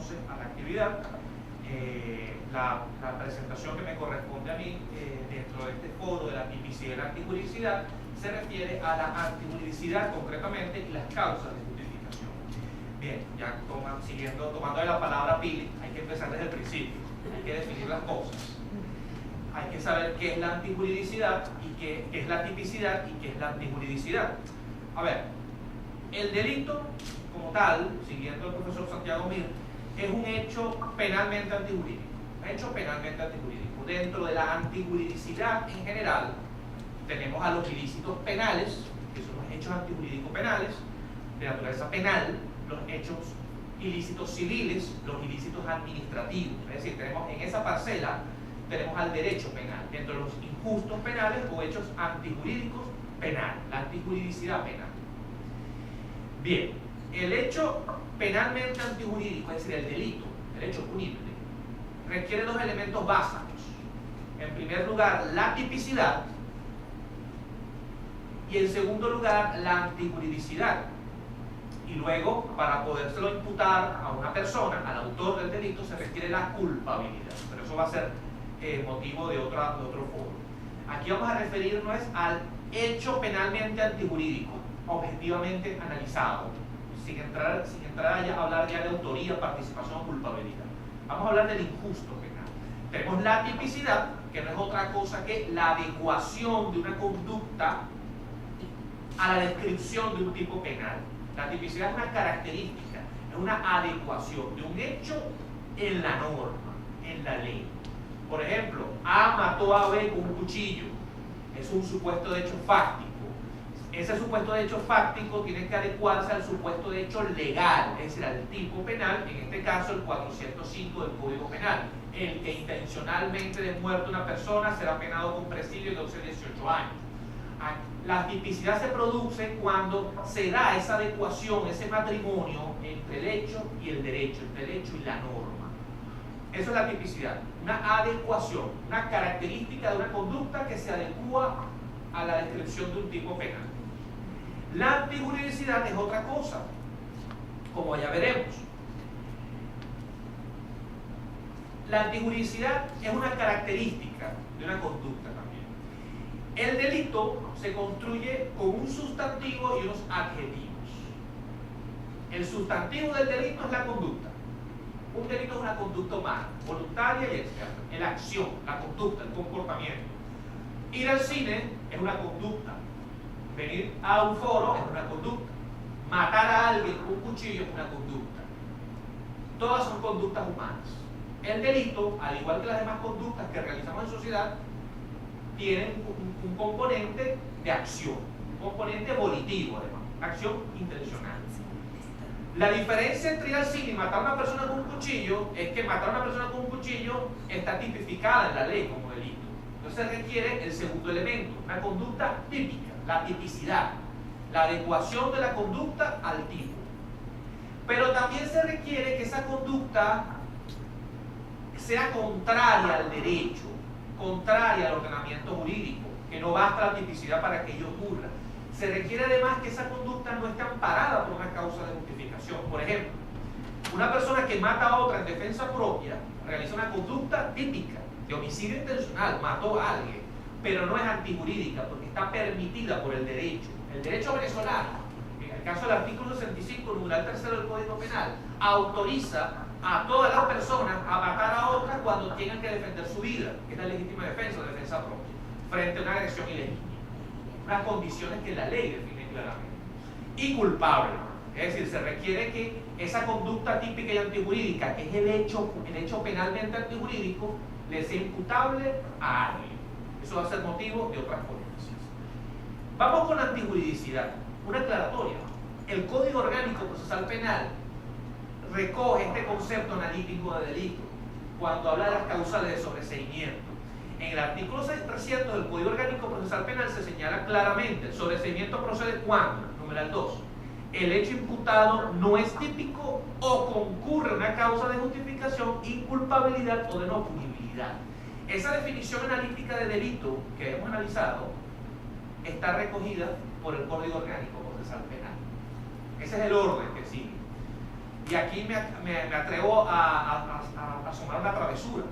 entonces a la actividad. La presentación que me corresponde a mí dentro de este foro de la tipicidad y la antijuridicidad se refiere a la antijuridicidad concretamente y las causas de justificación. Bien, ya tomando de la palabra Pili, hay que empezar desde el principio, hay que definir las cosas. Hay que saber qué es la antijuridicidad y qué es la tipicidad y qué es la antijuridicidad. A ver, el delito como tal, siguiendo el profesor Santiago Mir, es un hecho penalmente antijurídico. Un hecho penalmente antijurídico. Dentro de la antijuridicidad en general, tenemos a los ilícitos penales, que son los hechos antijurídicos penales, de naturaleza penal, los hechos ilícitos civiles, los ilícitos administrativos. Es decir, tenemos en esa parcela, tenemos al derecho penal, dentro de los injustos penales o hechos antijurídicos penales, la antijuridicidad penal. Bien, el hecho penalmente antijurídico, es decir, el delito, el hecho punible, requiere dos elementos básicos. En primer lugar, la tipicidad y en segundo lugar, la antijuridicidad. Y luego, para podérselo imputar a una persona, al autor del delito, se requiere la culpabilidad. Pero eso va a ser motivo de otro foro. Aquí vamos a referirnos al hecho penalmente antijurídico, objetivamente analizado, sin entrar a hablar ya de autoría, participación o culpabilidad. Vamos a hablar del injusto penal. Tenemos la tipicidad, que no es otra cosa que la adecuación de una conducta a la descripción de un tipo penal. La tipicidad es una característica, es una adecuación de un hecho en la norma, en la ley. Por ejemplo, A mató a B con un cuchillo. Es un supuesto de hecho fáctico. Ese supuesto de hecho fáctico tiene que adecuarse al supuesto de hecho legal, es decir, al tipo penal, en este caso el 405 del Código Penal. El que intencionalmente dé muerte a una persona será penado con presidio de 12 a 18 años. La tipicidad se produce cuando se da esa adecuación, ese matrimonio entre el hecho y el derecho, entre el hecho y la norma. Eso es la tipicidad, una adecuación, una característica de una conducta que se adecua a la descripción de un tipo penal. La antijuridicidad es otra cosa, como ya veremos. La antijuridicidad es una característica de una conducta también. El delito se construye con un sustantivo y unos adjetivos. El sustantivo del delito es la conducta. Un delito es una conducta humana, voluntaria y externa. Es la acción, la conducta, el comportamiento. Ir al cine es una conducta. Venir a un foro es una conducta. Matar a alguien con un cuchillo es una conducta. Todas son conductas humanas. El delito, al igual que las demás conductas que realizamos en sociedad, tienen un componente de acción, un componente volitivo además, acción intencional. La diferencia entre ir al cine y matar a una persona con un cuchillo es que matar a una persona con un cuchillo está tipificada en la ley como delito. Entonces se requiere el segundo elemento, una conducta típica, la tipicidad, la adecuación de la conducta al tipo. Pero también se requiere que esa conducta sea contraria al derecho, contraria al ordenamiento jurídico, que no basta la tipicidad para que ello ocurra. Se requiere además que esa conducta no esté amparada por una causa de justificación. Por ejemplo, una persona que mata a otra en defensa propia realiza una conducta típica de homicidio intencional, mató a alguien, pero no es antijurídica porque está permitida por el derecho. El derecho venezolano, en el caso del artículo 65, numeral 3 del Código Penal, autoriza a todas las personas a matar a otras cuando tengan que defender su vida, que es la legítima defensa, defensa propia, frente a una agresión ilegítima. Unas condiciones que la ley define claramente. Y culpable, es decir, se requiere que esa conducta típica y antijurídica, que es el hecho penalmente antijurídico, le sea imputable a alguien. Eso va a ser motivo de otras ponencias. Vamos con la antijuridicidad. Una aclaratoria. El Código Orgánico Procesal Penal recoge este concepto analítico de delito cuando habla de las causales de sobreseimiento. En el artículo 300 del Código Orgánico Procesal Penal se señala claramente: el sobreseimiento procede cuando, numeral 2, el hecho imputado no es típico o concurre una causa de justificación, inculpabilidad o de no punibilidad. Esa definición analítica de delito que hemos analizado está recogida por el Código Orgánico Procesal Penal. Ese es el orden que sigue. Y aquí me atrevo a asomar una travesura.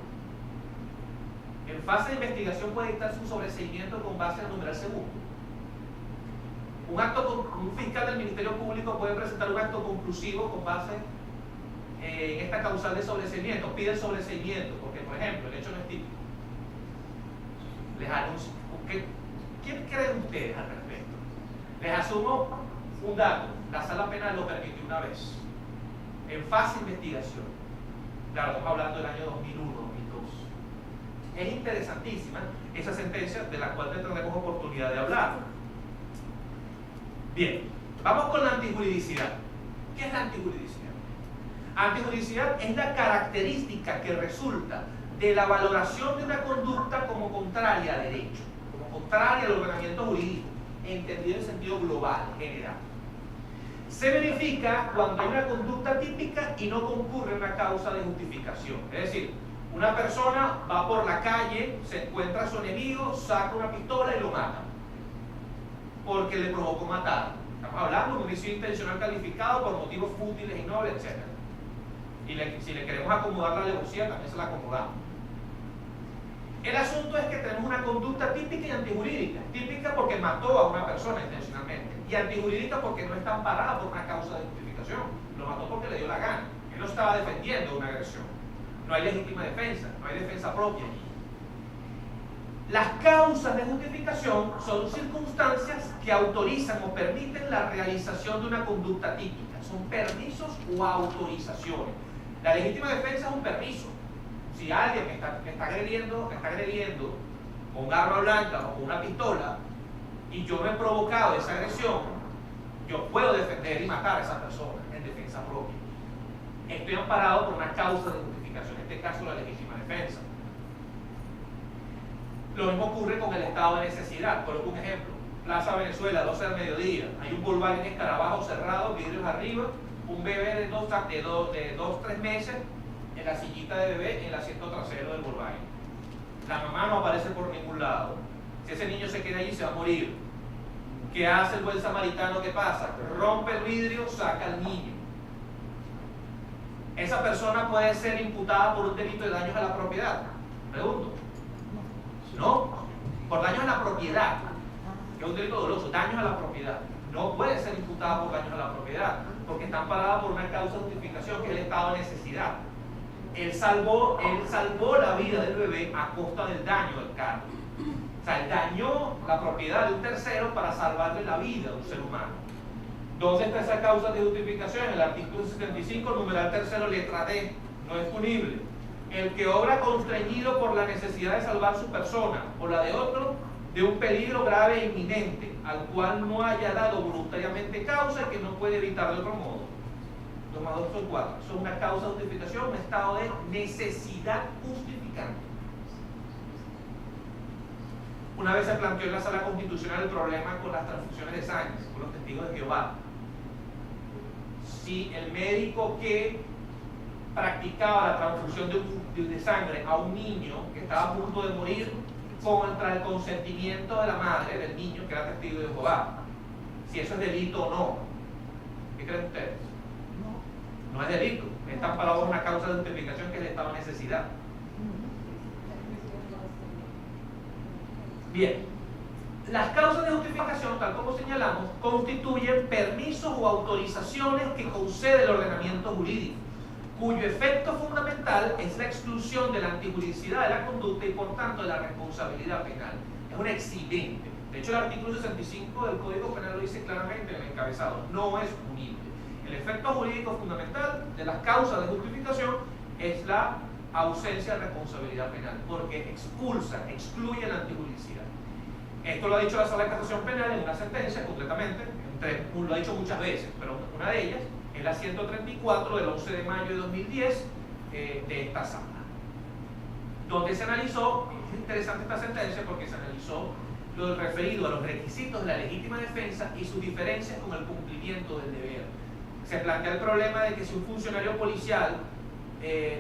En fase de investigación puede dictarse un sobreseimiento con base al numeral segundo. Un fiscal del Ministerio Público puede presentar un acto conclusivo con base en esta causal de sobreseimiento. Pide el sobreseimiento, porque, por ejemplo, el hecho no es típico. Les anuncio. ¿Qué creen ustedes al respecto? Les asumo un dato. La sala penal lo permitió una vez. En fase de investigación. Claro, estamos hablando del año 2001, 2002. Es interesantísima esa sentencia de la cual tendremos oportunidad de hablar. Bien, vamos con la antijuridicidad. ¿Qué es la antijuridicidad? Antijuridicidad es la característica que resulta de la valoración de una conducta como contraria a derecho, como contraria al ordenamiento jurídico, entendido en sentido global, general. Se verifica cuando hay una conducta típica y no concurre una causa de justificación. Es decir, una persona va por la calle, se encuentra a su enemigo, saca una pistola y lo mata, porque le provocó matar. Estamos hablando de un homicidio intencional calificado por motivos fútiles, innobles, etc. Y si le queremos acomodar la alevosía, también se la acomodamos. El asunto es que tenemos una conducta típica y antijurídica. Típica porque mató a una persona intencionalmente, y antijurídica porque no está amparada por una causa de justificación. Lo mató porque le dio la gana. Él no estaba defendiendo una agresión. No hay legítima defensa, no hay defensa propia. Las causas de justificación son circunstancias que autorizan o permiten la realización de una conducta típica. Son permisos o autorizaciones. La legítima defensa es un permiso. Si alguien me está agrediendo con un arma blanca o con una pistola, y yo no he provocado esa agresión, yo puedo defender y matar a esa persona en defensa propia. Estoy amparado por una causa de justificación, en este caso la legítima defensa. Lo mismo ocurre con el estado de necesidad. Coloco un ejemplo. Plaza Venezuela, 12 del mediodía. Hay un Volkswagen escarabajo cerrado, vidrios arriba, un bebé de 2-3 meses en la sillita de bebé en el asiento trasero del Volkswagen. La mamá no aparece por ningún lado. Si ese niño se queda allí, se va a morir. ¿Qué hace el buen samaritano? ¿Qué pasa? Rompe el vidrio, saca al niño. ¿Esa persona puede ser imputada por un delito de daños a la propiedad? Pregunto. No, por daños a la propiedad, que es un delito doloso, daños a la propiedad. No puede ser imputada por daños a la propiedad, porque está amparada por una causa de justificación, que es el estado de necesidad. Él salvó la vida del bebé a costa del daño del carro. O sea, él dañó la propiedad de un tercero para salvarle la vida de un ser humano. ¿Dónde está esa causa de justificación? En el artículo 75, numeral tercero, letra D. No es punible. El que obra constreñido por la necesidad de salvar su persona o la de otro de un peligro grave e inminente, al cual no haya dado voluntariamente causa y que no puede evitar de otro modo. 2 más 2 son 4. Eso es una causa de justificación, un estado de necesidad justificante. Una vez se planteó en la sala constitucional el problema con las transfusiones de sangre, con los testigos de Jehová. Si el médico que practicaba la transfusión de sangre a un niño que estaba a punto de morir contra el consentimiento de la madre del niño que era testigo de Jehová, si eso es delito o no. ¿Qué creen ustedes? No es delito, está amparado por una causa de justificación, que es el estado de necesidad. Bien, las causas de justificación, tal como señalamos, constituyen permisos o autorizaciones que concede el ordenamiento jurídico, cuyo efecto fundamental es la exclusión de la antijuridicidad de la conducta y por tanto de la responsabilidad penal. Es un eximente. De hecho, el artículo 65 del Código Penal lo dice claramente en el encabezado: no es punible. El efecto jurídico fundamental de las causas de justificación es la ausencia de responsabilidad penal, porque excluye la antijuridicidad. Esto lo ha dicho la Sala de Casación Penal en una sentencia, concretamente, lo ha dicho muchas veces, pero una de ellas es la 134 del 11 de mayo de 2010 de esta sala, donde se analizó. Es interesante esta sentencia porque se analizó lo referido a los requisitos de la legítima defensa y sus diferencias con el cumplimiento del deber. Se plantea el problema de que si un funcionario policial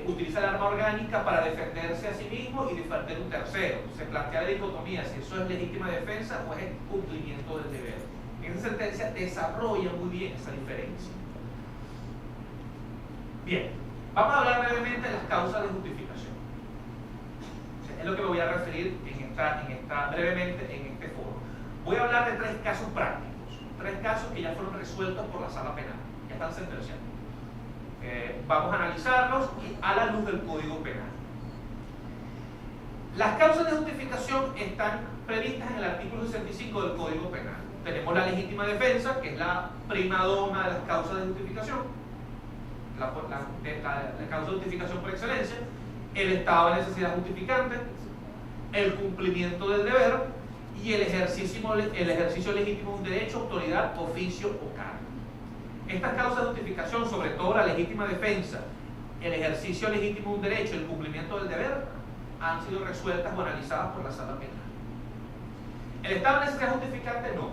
utiliza el arma orgánica para defenderse a sí mismo y defender un tercero, se plantea la dicotomía si eso es legítima defensa o es cumplimiento del deber. Esa sentencia desarrolla muy bien esa diferencia. Bien, vamos a hablar brevemente de las causas de justificación. Es lo que me voy a referir brevemente en este foro. Voy a hablar de 3 casos prácticos, 3 casos que ya fueron resueltos por la sala penal, ya están sentenciados. Vamos a analizarlos a la luz del Código Penal. Las causas de justificación están previstas en el artículo 65 del Código Penal. Tenemos la legítima defensa, que es la prima donna de las causas de justificación, la causa de justificación por excelencia, el estado de necesidad justificante, el cumplimiento del deber y el ejercicio legítimo de un derecho, autoridad, oficio o cargo. Estas causas de justificación, sobre todo la legítima defensa, el ejercicio legítimo de un derecho y el cumplimiento del deber, han sido resueltas o analizadas por la sala penal. El estado de necesidad justificante no.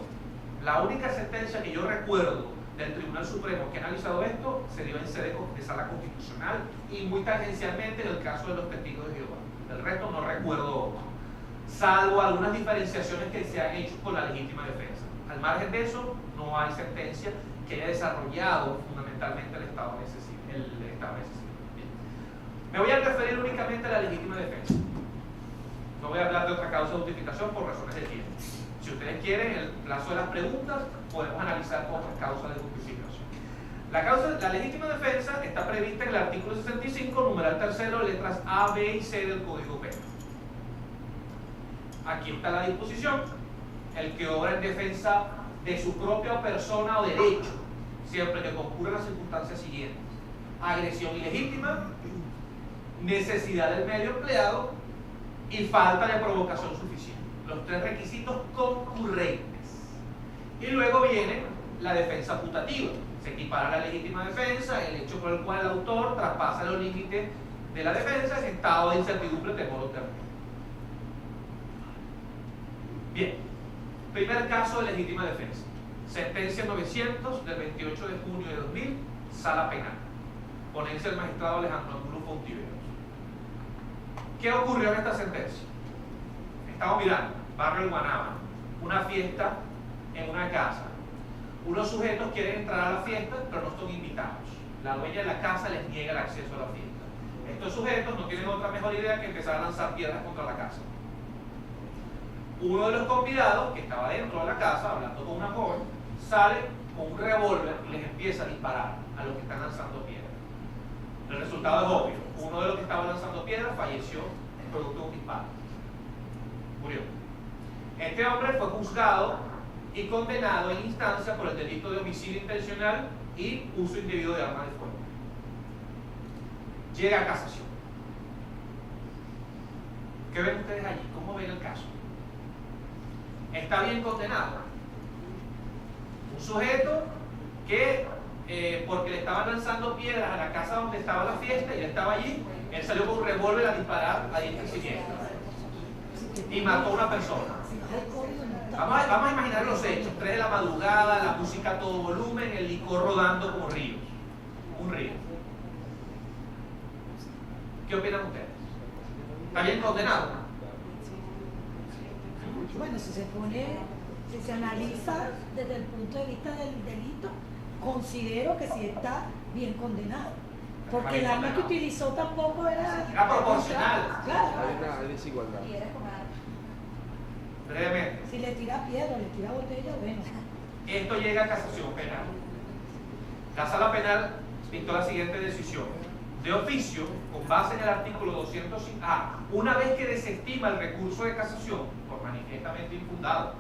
La única sentencia que yo recuerdo del Tribunal Supremo que ha analizado esto se dio en sede de sala constitucional y muy tangencialmente en el caso de los testigos de Jehová. Del resto no recuerdo otro, salvo algunas diferenciaciones que se han hecho con la legítima defensa. Al margen de eso, no hay sentencia que haya desarrollado fundamentalmente el estado de necesidad. Bien. Me voy a referir únicamente a la legítima defensa. No voy a hablar de otra causa de justificación por razones de tiempo. Si ustedes quieren, en el plazo de las preguntas, podemos analizar otras causas de justificación. La legítima defensa está prevista en el artículo 65, numeral 3, letras A, B y C del Código Penal. Aquí está la disposición: el que obra en defensa de su propia persona o derecho, siempre que concurran las circunstancias siguientes: agresión ilegítima, necesidad del medio empleado y falta de provocación suficiente. Los 3 requisitos concurrentes. Y luego viene la defensa putativa. Se equipara a la legítima defensa el hecho por el cual el autor traspasa los límites de la defensa en estado de incertidumbre, temor o terror. Bien, primer caso de legítima defensa. Sentencia 900 del 28 de junio de 2000, sala penal. Ponencia del magistrado Alejandro Angulo Fontiveros. ¿Qué ocurrió en esta sentencia? Estamos mirando, barrio El Guanábana, una fiesta en una casa. Unos sujetos quieren entrar a la fiesta, pero no son invitados. La dueña de la casa les niega el acceso a la fiesta. Estos sujetos no tienen otra mejor idea que empezar a lanzar piedras contra la casa. Uno de los convidados, que estaba dentro de la casa, hablando con una joven, sale con un revólver y les empieza a disparar a los que están lanzando piedras. El resultado es obvio. Uno de los que estaba lanzando piedras falleció producto de un disparo. Murió. Este hombre fue juzgado y condenado en instancia por el delito de homicidio intencional y uso indebido de arma de fuego. Llega a casación. ¿Qué ven ustedes allí? ¿Cómo ven el caso? Está bien condenado. Un sujeto que, porque le estaban lanzando piedras a la casa donde estaba la fiesta y él estaba allí, él salió con un revólver a disparar a diestra y siniestra y mató a una persona. Vamos a imaginar los hechos: 3 de la madrugada, la música a todo volumen, el licor rodando como ríos. Un río. ¿Qué opinan ustedes? ¿Está bien condenado? Bueno, si se analiza desde el punto de vista del delito, considero que sí está bien condenado. Porque el arma que utilizó tampoco era proporcional. Claro. Hay desigualdad. Brevemente. Si le tira piedra, le tira botella, bueno. Esto llega a casación penal. La sala penal dictó la siguiente decisión: de oficio, con base en el artículo 205A, una vez que desestima el recurso de casación por manifiestamente infundado,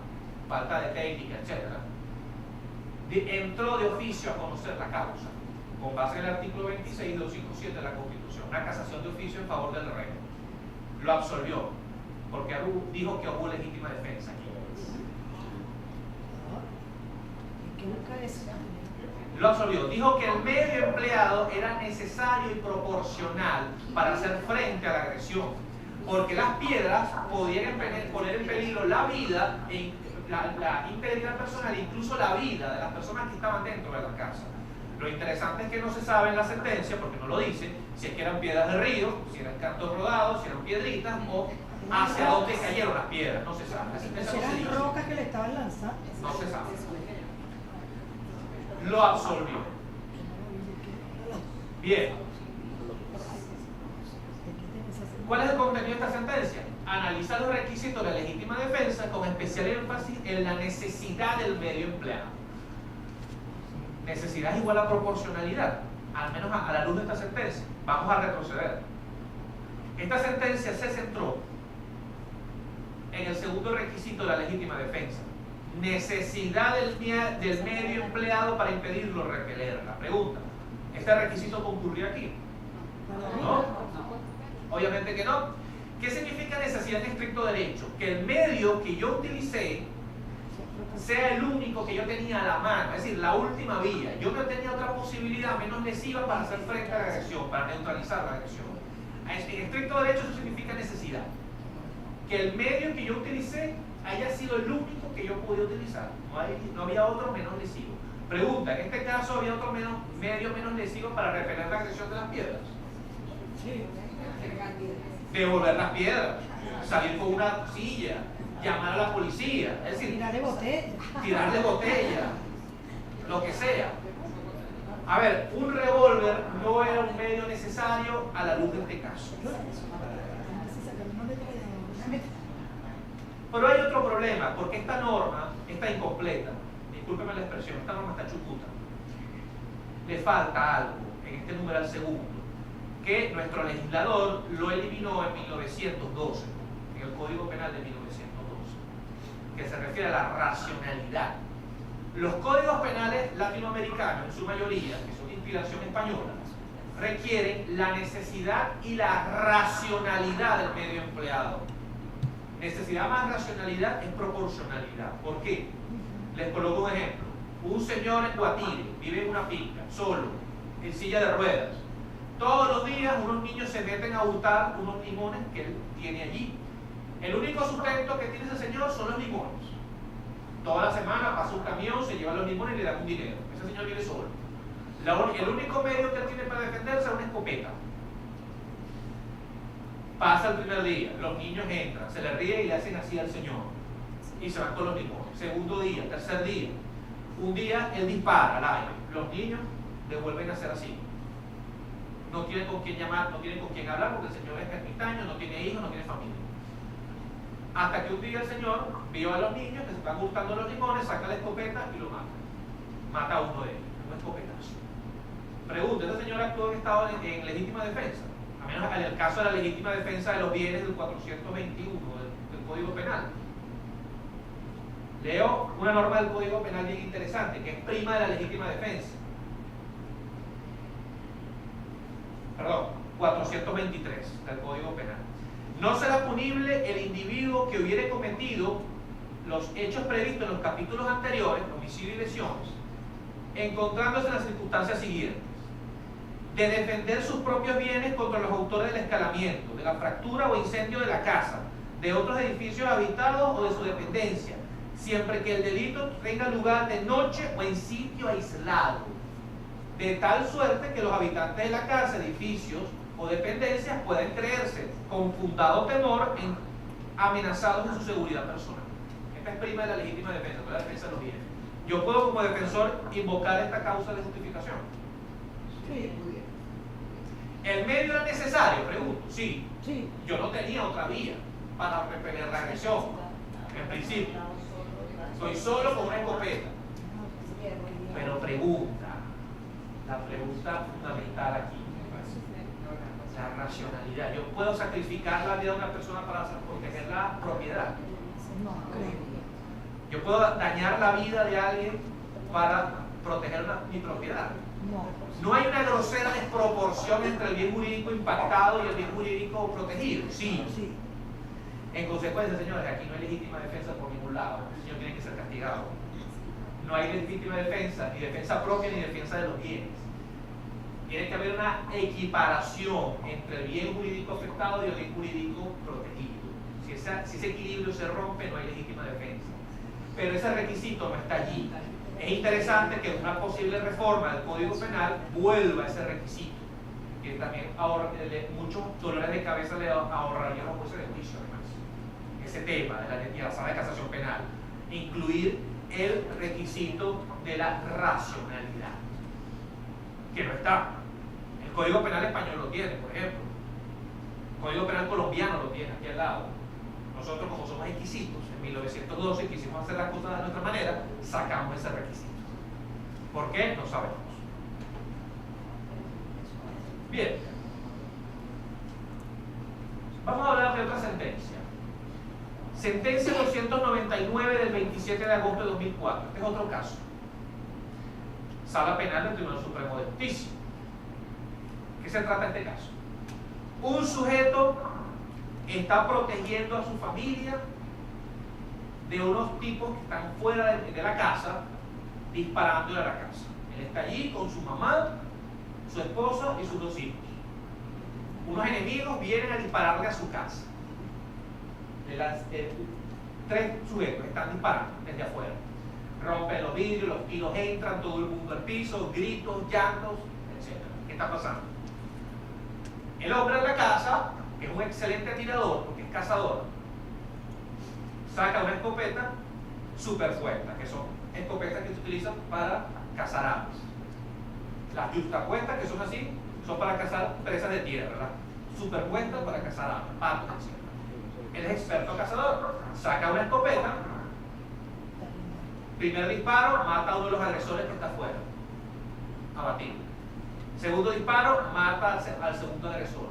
falta de técnica, etc., entró de oficio a conocer la causa, con base en el artículo 26 y 257 de la Constitución, una casación de oficio en favor del rey. Lo absolvió, porque dijo que hubo legítima defensa aquí. ¿Qué busca eso? Lo absolvió. Dijo que el medio empleado era necesario y proporcional para hacer frente a la agresión, porque las piedras podían poner en peligro la vida, la integridad personal e incluso la vida de las personas que estaban dentro de la casa. Lo interesante es que no se sabe en la sentencia, porque no lo dice, si es que eran piedras de río, si eran cantos rodados, si eran piedritas o hacia dónde cayeron las piedras. No se sabe. La sentencia no se dice. Eran rocas que le estaban lanzando. No se sabe. Lo absolvió. Bien. ¿Cuál es el contenido de esta sentencia? Analiza los requisitos de la legítima defensa con especial énfasis en la necesidad del medio empleado. Necesidad es igual a proporcionalidad, al menos a la luz de esta sentencia. Vamos a retroceder. Esta sentencia se centró en el segundo requisito de la legítima defensa. Necesidad del medio empleado para impedirlo o repeler. La pregunta, ¿este requisito concurrió aquí? ¿No? Obviamente que no. ¿Qué significa necesidad en estricto derecho? Que el medio que yo utilicé sea el único que yo tenía a la mano, es decir, la última vía. Yo no tenía otra posibilidad menos lesiva para hacer frente a la agresión, para neutralizar la agresión. En estricto derecho eso significa necesidad. Que el medio que yo utilicé haya sido el único que yo pude utilizar. No había otro menos lesivo. Pregunta, ¿en este caso había otro medio menos lesivo para repeler la agresión de las piedras? Sí. Devolver las piedras, salir con una silla, llamar a la policía, es decir, tirar de botella, lo que sea. A ver, un revólver no era un medio necesario a la luz de este caso. Pero hay otro problema, porque esta norma está incompleta. Discúlpeme la expresión, esta norma está chuputa. Le falta algo en este numeral segundo, que nuestro legislador lo eliminó en 1912, en el Código Penal de 1912, que se refiere a la racionalidad. Los códigos penales latinoamericanos, en su mayoría, que son de inspiración española, requieren la necesidad y la racionalidad del medio empleado. Necesidad más racionalidad es proporcionalidad. ¿Por qué? Les coloco un ejemplo. Un señor en Guatire vive en una finca, solo, en silla de ruedas. Todos los días unos niños se meten a hurtar unos limones que él tiene allí. El único sustento que tiene ese señor son los limones. Toda la semana pasa un camión, se lleva los limones y le dan un dinero. Ese señor vive solo. El único medio que él tiene para defenderse es una escopeta. Pasa el primer día, los niños entran, se le ríen y le hacen así al señor. Y se van con los limones. Segundo día, tercer día. Un día él dispara al aire. Los niños le vuelven a hacer así. No tienen con quién llamar, no tienen con quién hablar porque el señor es ermitaño, no tiene hijos, no tiene familia. Hasta que un día el señor vio a los niños que se están gustando los limones, saca la escopeta y lo mata. Mata a uno de ellos, un escopetazo. Pregunta, ¿este señor actuó en estado en legítima defensa? A menos en el caso de la legítima defensa de los bienes del 421 del Código Penal. Leo una norma del Código Penal bien interesante, que es prima de la legítima defensa. Perdón, 423 del Código Penal. No será punible el individuo que hubiere cometido los hechos previstos en los capítulos anteriores, homicidio y lesiones, encontrándose en las circunstancias siguientes: de defender sus propios bienes contra los autores del escalamiento, de la fractura o incendio de la casa, de otros edificios habitados o de su dependencia, siempre que el delito tenga lugar de noche o en sitio aislado, de tal suerte que los habitantes de la casa, edificios o dependencias puedan creerse con fundado temor amenazados en su seguridad personal. Esta es prima de la legítima defensa, toda la defensa de los bienes. Yo puedo como defensor invocar esta causa de justificación. Sí. ¿El medio era necesario? Pregunto. Sí. Sí. Yo no tenía otra vía para repeler la agresión. En principio. Estoy solo con una escopeta. Pero pregunta. La pregunta fundamental aquí. La racionalidad. Yo puedo sacrificar la vida de una persona para proteger la propiedad. No, creo. Yo puedo dañar la vida de alguien para proteger mi propiedad. No hay una grosera desproporción entre el bien jurídico impactado y el bien jurídico protegido. Sí. En consecuencia, señores, aquí no hay legítima defensa por ningún lado. El señor tiene que ser castigado. No hay legítima defensa, ni defensa propia ni defensa de los bienes. Tiene que haber una equiparación entre el bien jurídico afectado y el bien jurídico protegido. Si ese equilibrio se rompe, no hay legítima defensa. Pero ese requisito no está allí. Es interesante que una posible reforma del Código Penal vuelva a ese requisito, que también muchos dolores de cabeza le ahorraría a los jueces de juicio, además. Ese tema de la sala de casación penal, incluir el requisito de la racionalidad, que no está. El Código Penal español lo tiene, por ejemplo. El Código Penal colombiano lo tiene aquí al lado. Nosotros, como somos exquisitos, en 1912 quisimos hacer las cosas de nuestra manera, sacamos ese requisito. ¿Por qué? No sabemos. Bien. Vamos a hablar de otra sentencia. Sentencia 299 del 27 de agosto de 2004. Este es otro caso. Sala Penal del Tribunal Supremo de Justicia. ¿Qué se trata este caso? Un sujeto está protegiendo a su familia de unos tipos que están fuera de la casa, disparándole a la casa. Él está allí con su mamá, su esposa y sus 2 hijos. Unos enemigos vienen a dispararle a su casa. 3 sujetos están disparando desde afuera. Rompen los vidrios, los tiros entran, todo el mundo al piso, gritos, llantos, etc. ¿Qué está pasando? El hombre de la casa, que es un excelente tirador, porque es cazador, saca una escopeta superpuesta, que son escopetas que se utilizan para cazar aves. Las yuxtapuestas, que son así, son para cazar presas de tierra, ¿verdad? Superpuestas para cazar aves, patos, etc. Él es experto cazador, saca una escopeta, primer disparo, mata a uno de los agresores que está afuera, abatido. Segundo disparo, mata al segundo agresor.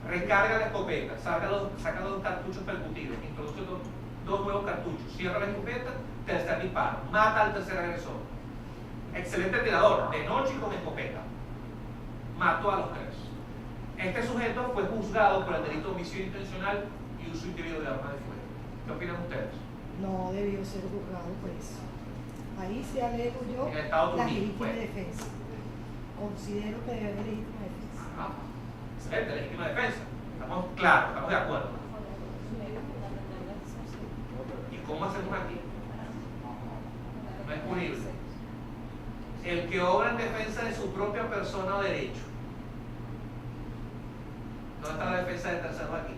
Recarga la escopeta, saca 2 cartuchos percutidos, introduce 2 nuevos cartuchos, cierra la escopeta, tercer disparo, mata al tercer agresor. Excelente tirador, de noche y con escopeta. Mató a los 3. Este sujeto fue juzgado por el delito de homicidio intencional y uso indebido de arma de fuego. ¿Qué opinan ustedes? No debió ser juzgado por eso. Ahí se alego yo En Estados la Unidos, legítima pues. defensa. Considero que debe haber legítima defensa. Ah, excelente, legítima defensa. Estamos claros, estamos de acuerdo. ¿Y cómo hacemos aquí? No es punible. El que obra en defensa de su propia persona o derecho. ¿Dónde está la defensa de terceros aquí?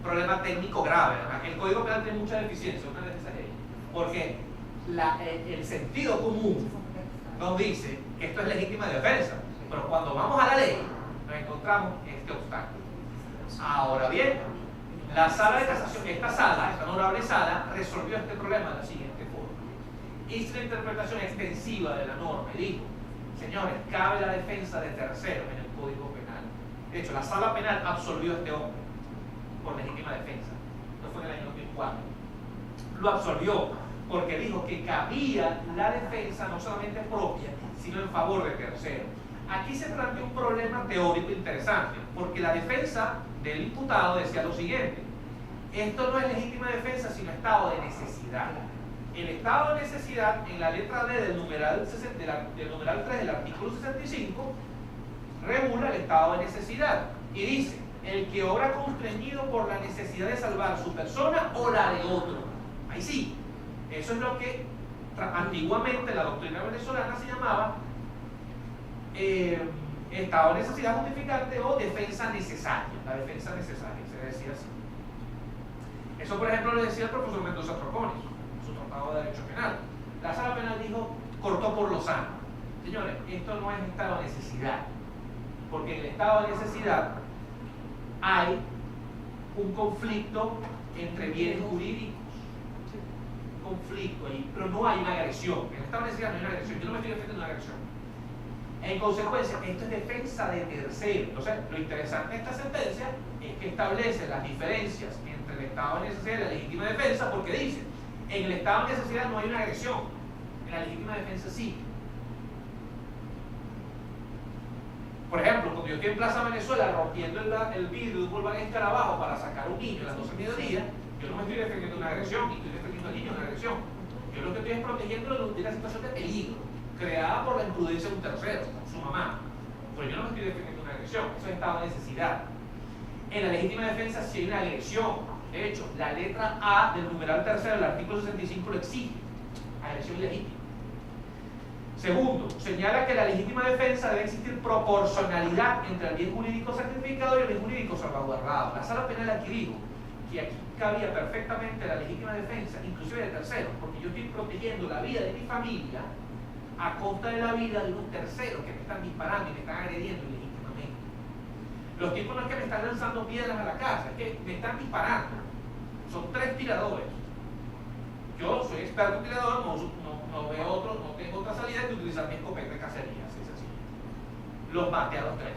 Problema técnico grave, ¿verdad? El Código Penal tiene mucha deficiencia, una de esas es ella. Porque el sentido común nos dice que esto es legítima defensa, pero cuando vamos a la ley nos encontramos este obstáculo. Ahora bien, la sala de casación, esta honorable sala, resolvió este problema de la siguiente forma. Hizo una interpretación extensiva de la norma y dijo: señores, cabe la defensa de terceros en el Código Penal. De hecho, la sala penal absolvió a este hombre por legítima defensa. No fue en el año 2004. Lo absolvió porque dijo que cabía la defensa no solamente propia, sino en favor de terceros. Aquí se planteó un problema teórico interesante, porque la defensa del imputado decía lo siguiente: esto no es legítima defensa, sino estado de necesidad. El estado de necesidad, en la letra D del numeral 3 del artículo 65, regula el estado de necesidad y dice: el que obra constreñido por la necesidad de salvar su persona o la de otro. Ahí sí, eso es lo que antiguamente la doctrina venezolana se llamaba estado de necesidad justificante o defensa necesaria. La defensa necesaria, se decía así. Eso, por ejemplo, lo decía el profesor Mendoza Troconis, en su tratado de Derecho Penal. La sala penal dijo: cortó por lo sano. Señores, esto no es estado de necesidad, porque en el estado de necesidad hay un conflicto entre bienes jurídicos, un conflicto ahí, pero no hay una agresión. En el estado de necesidad no hay una agresión. Yo no me estoy defendiendo de una agresión. En consecuencia, esto es defensa de terceros. Entonces, lo interesante de esta sentencia es que establece las diferencias entre el estado de necesidad y la legítima defensa, porque dice: en el estado de necesidad no hay una agresión, en la legítima defensa sí. Por ejemplo, cuando yo estoy en Plaza Venezuela rompiendo el vidrio de un Volkswagen Escarabajo para sacar a un niño a las 12 del mediodía, yo no me estoy defendiendo de una agresión, ni estoy defendiendo al niño de una agresión. Yo lo que estoy es protegiéndolo de una situación de peligro creada por la imprudencia de un tercero, su mamá. Pero yo no me estoy defendiendo de una agresión, eso es estado de necesidad. En la legítima defensa sí hay una agresión. De hecho, la letra A del numeral tercero del artículo 65 lo exige: agresión legítima. Segundo, señala que la legítima defensa debe existir proporcionalidad entre el bien jurídico sacrificado y el bien jurídico salvaguardado. La sala penal aquí dijo que aquí cabía perfectamente la legítima defensa, inclusive de terceros, porque yo estoy protegiendo la vida de mi familia a costa de la vida de unos terceros que me están disparando y me están agrediendo ilegítimamente. Los tipos no es que me están lanzando piedras a la casa, es que me están disparando. Son 3 tiradores. Yo soy experto tirador, no tengo otra salida que utilizar mi escopeta de cacería, así sencillo. Los maté a los 3.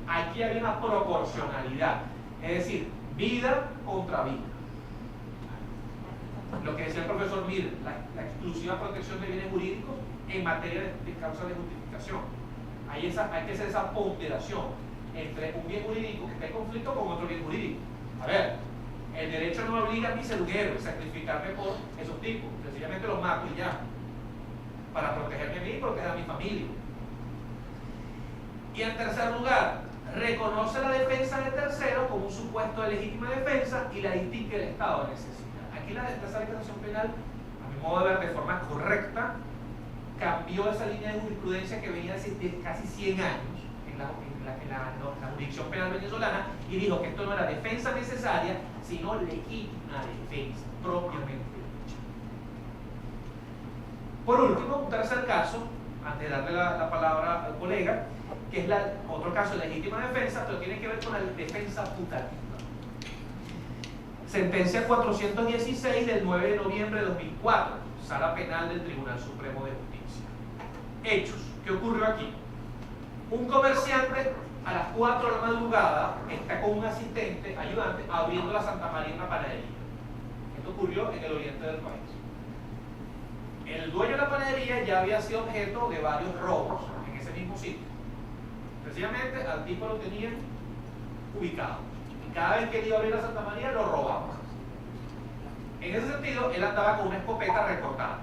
Aquí hay una proporcionalidad, es decir, vida contra vida. Lo que decía el profesor Mir, la exclusiva protección de bienes jurídicos en materia de causa de justificación. Hay que hacer esa ponderación entre un bien jurídico que está en conflicto con otro bien jurídico. A ver, el derecho no me obliga a mí ser un héroe, sacrificarme por esos tipos. Sencillamente los mato y ya, para protegerme a mí y proteger a mi familia. Y en tercer lugar, reconoce la defensa de tercero como un supuesto de legítima defensa y la distingue que el Estado necesita. Aquí la legislación penal, a mi modo de ver, de forma correcta, cambió esa línea de jurisprudencia que venía de casi 100 años en la jurisdicción penal venezolana y dijo que esto no era defensa necesaria, sino legítima defensa, propiamente dicha. Por último, un tercer caso, antes de darle la palabra al colega, que es otro caso de legítima defensa, pero tiene que ver con la defensa putativa. Sentencia 416 del 9 de noviembre de 2004, Sala Penal del Tribunal Supremo de Justicia. Hechos. ¿Qué ocurrió aquí? Un comerciante a las 4 de la madrugada está con un asistente, ayudante, abriendo la Santa María en una panadería. Esto ocurrió en el oriente del país. El dueño de la panadería ya había sido objeto de varios robos en ese mismo sitio. Precisamente al tipo lo tenían ubicado. Y cada vez que él iba a abrir la Santa María lo robaban. En ese sentido, él andaba con una escopeta recortada.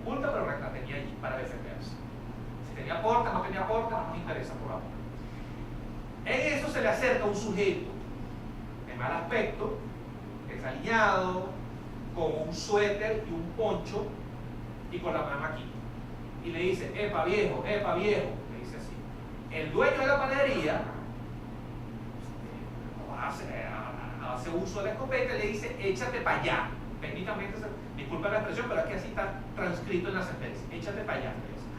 Oculta, pero la tenía allí para defenderse. Si tenía porta, no tenía porta, no nos interesa por ahora. En eso se le acerca un sujeto de mal aspecto, desaliñado, con un suéter y un poncho y con la mano aquí. Y le dice, epa viejo, le dice así. El dueño de la panadería hace uso de la escopeta y le dice, échate para allá. Técnicamente, disculpa la expresión, pero aquí así está transcrito en la sentencia. Échate para allá.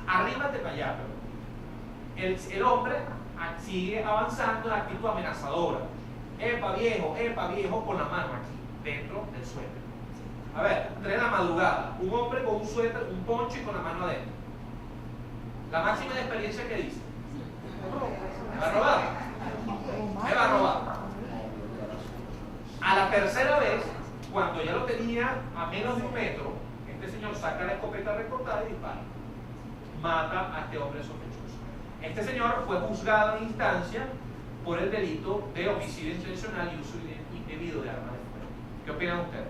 Arrímate para allá. El hombre sigue avanzando en actitud amenazadora. Epa viejo, con la mano aquí, dentro del suéter. A ver, 3 de la madrugada, un hombre con un suéter, un poncho y con la mano adentro. La máxima de experiencia que dice: ¿me va a robar? ¿Me va a robar? A la tercera vez, cuando ya lo tenía a menos de 1 metro, este señor saca la escopeta recortada y dispara. Mata a este hombre sospechoso. Este señor fue juzgado en instancia por el delito de homicidio intencional y uso indebido de arma de fuego. ¿Qué opinan ustedes?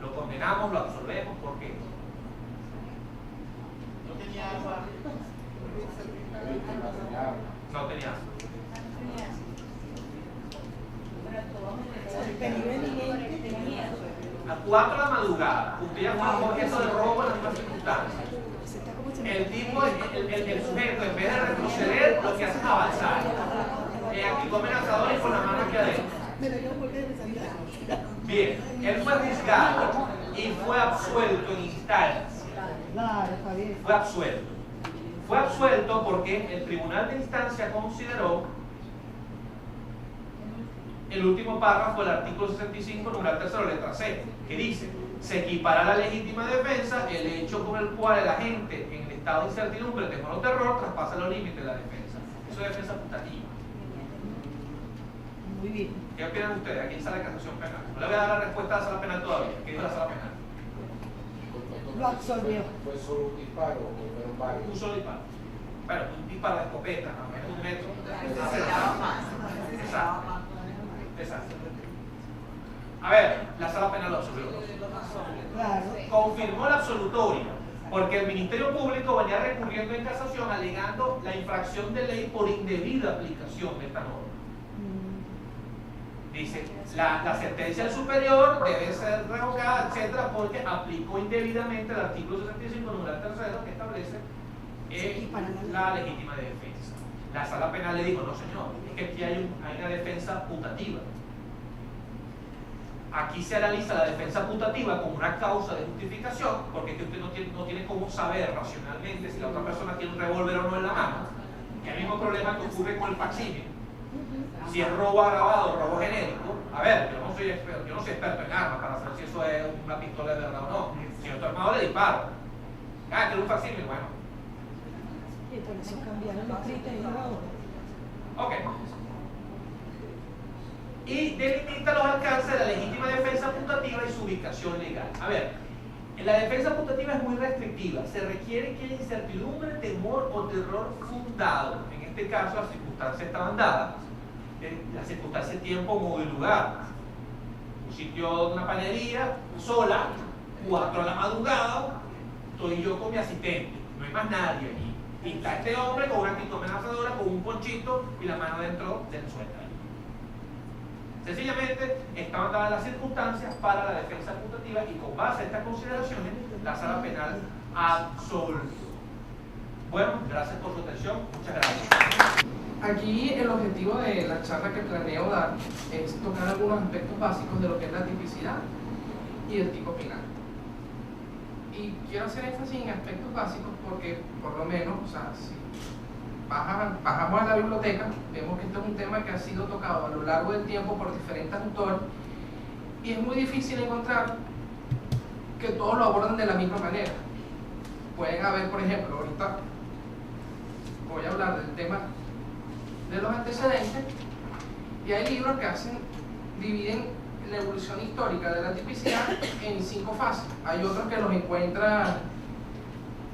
¿Lo condenamos, lo absolvemos? ¿Por qué? No tenía arma. No tenía arma. A 4 de la madrugada, usted ya fue objeto de robo en las mismas circunstancias. El tipo, el sujeto, en vez de retroceder, lo que hace es avanzar. Actitud amenazadora y con la mano aquí adentro. Bien, él fue juzgado y fue absuelto en instancia. Fue absuelto. Fue absuelto porque el tribunal de instancia consideró el último párrafo del artículo 65, numeral 3, letra C, que dice: se equipara a la legítima defensa el hecho con el cual el agente en el estado de incertidumbre, temor o terror traspasa los límites de la defensa. Eso es defensa putativa. Muy bien. ¿Qué opinan ustedes? Aquí en sala de casación penal. No le voy a dar la respuesta a la sala penal todavía. ¿Qué dijo la sala penal? Lo absolvió. ¿Fue solo un disparo o fueron varios? Un solo disparo. Bueno, un disparo de escopeta, a menos de 1 metro. Necesitaba más. Exacto. Exacto. A ver, la sala penal lo absolvió. Claro. Confirmó la absolutoria, porque el Ministerio Público venía recurriendo en casación alegando la infracción de ley por indebida aplicación de esta norma. Dice, la sentencia del superior debe ser revocada, etcétera, porque aplicó indebidamente el artículo 65, numeral 3, que establece la legítima de defensa. La sala penal le dijo: no señor, es que aquí hay una defensa putativa. Aquí se analiza la defensa putativa como una causa de justificación, porque es que usted no tiene cómo saber racionalmente si la otra persona tiene un revólver o no en la mano. que es el mismo problema que ocurre con el facsímil. Si es robo agravado o robo genérico, a ver, yo no soy experto en armas para saber si eso es una pistola de verdad o no. Si yo estoy armado, le disparo. Ah, que es un facsímil, bueno. Y por eso cambiaron los criterios ahora. Ok. Y delimita los alcances de la legítima defensa putativa y su ubicación legal. A ver, la defensa putativa es muy restrictiva. Se requiere que haya incertidumbre, temor o terror fundado. En este caso, las circunstancias estaban dadas. Las circunstancias, tiempo, modo y lugar. Un sitio de una panadería, sola, 4 de la madrugada, estoy yo con mi asistente. No hay más nadie allí. Y está este hombre con una actitud amenazadora, con un ponchito y la mano dentro del suéter. Sencillamente estaban dadas las circunstancias para la defensa putativa y con base a estas consideraciones la sala penal absolvió. Bueno, gracias por su atención. Muchas gracias. Aquí el objetivo de la charla que planeo dar es tocar algunos aspectos básicos de lo que es la tipicidad y el tipo penal. Y quiero hacer énfasis en aspectos básicos porque, por lo menos, o sea, si bajamos a la biblioteca, vemos que este es un tema que ha sido tocado a lo largo del tiempo por diferentes autores y es muy difícil encontrar que todos lo abordan de la misma manera. Pueden haber, por ejemplo, ahorita voy a hablar del tema de los antecedentes y hay libros que dividen la evolución histórica de la tipicidad en 5 fases. Hay otros que los encuentran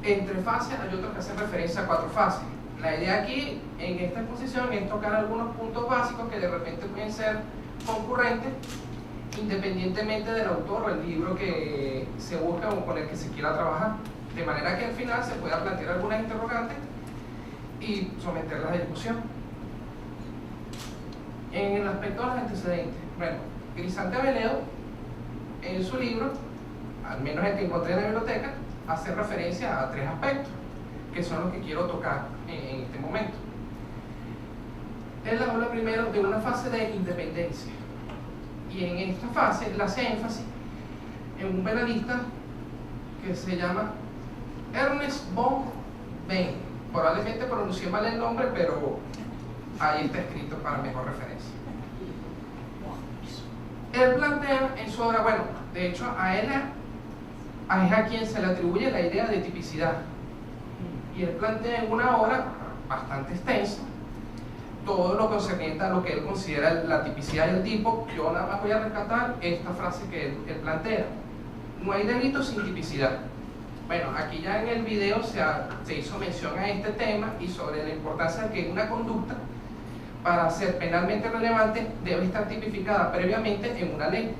en 3 fases, hay otros que hacen referencia a 4 fases. La idea aquí, en esta exposición, es tocar algunos puntos básicos que de repente pueden ser concurrentes, independientemente del autor o el libro que se busca o con el que se quiera trabajar. De manera que al final se pueda plantear algunas interrogantes y someterlas a discusión. En el aspecto de los antecedentes, bueno, Grisante Aveledo, en su libro, al menos el que encontré en la biblioteca, hace referencia a 3 aspectos, que son los que quiero tocar en este momento. Él habla primero de una fase de independencia, y en esta fase él hace énfasis en un penalista que se llama Ernest von Behn. Probablemente pronuncié mal el nombre, pero ahí está escrito para mejor referencia. Él plantea en su obra, bueno, de hecho a él es a quien se le atribuye la idea de tipicidad, y él plantea en una obra bastante extensa todo lo concerniente a lo que él considera la tipicidad del tipo. Yo nada más voy a rescatar esta frase que él plantea: no hay delito sin tipicidad. Bueno, aquí ya en el video se hizo mención a este tema y sobre la importancia de que una conducta, para ser penalmente relevante, debe estar tipificada previamente en una ley.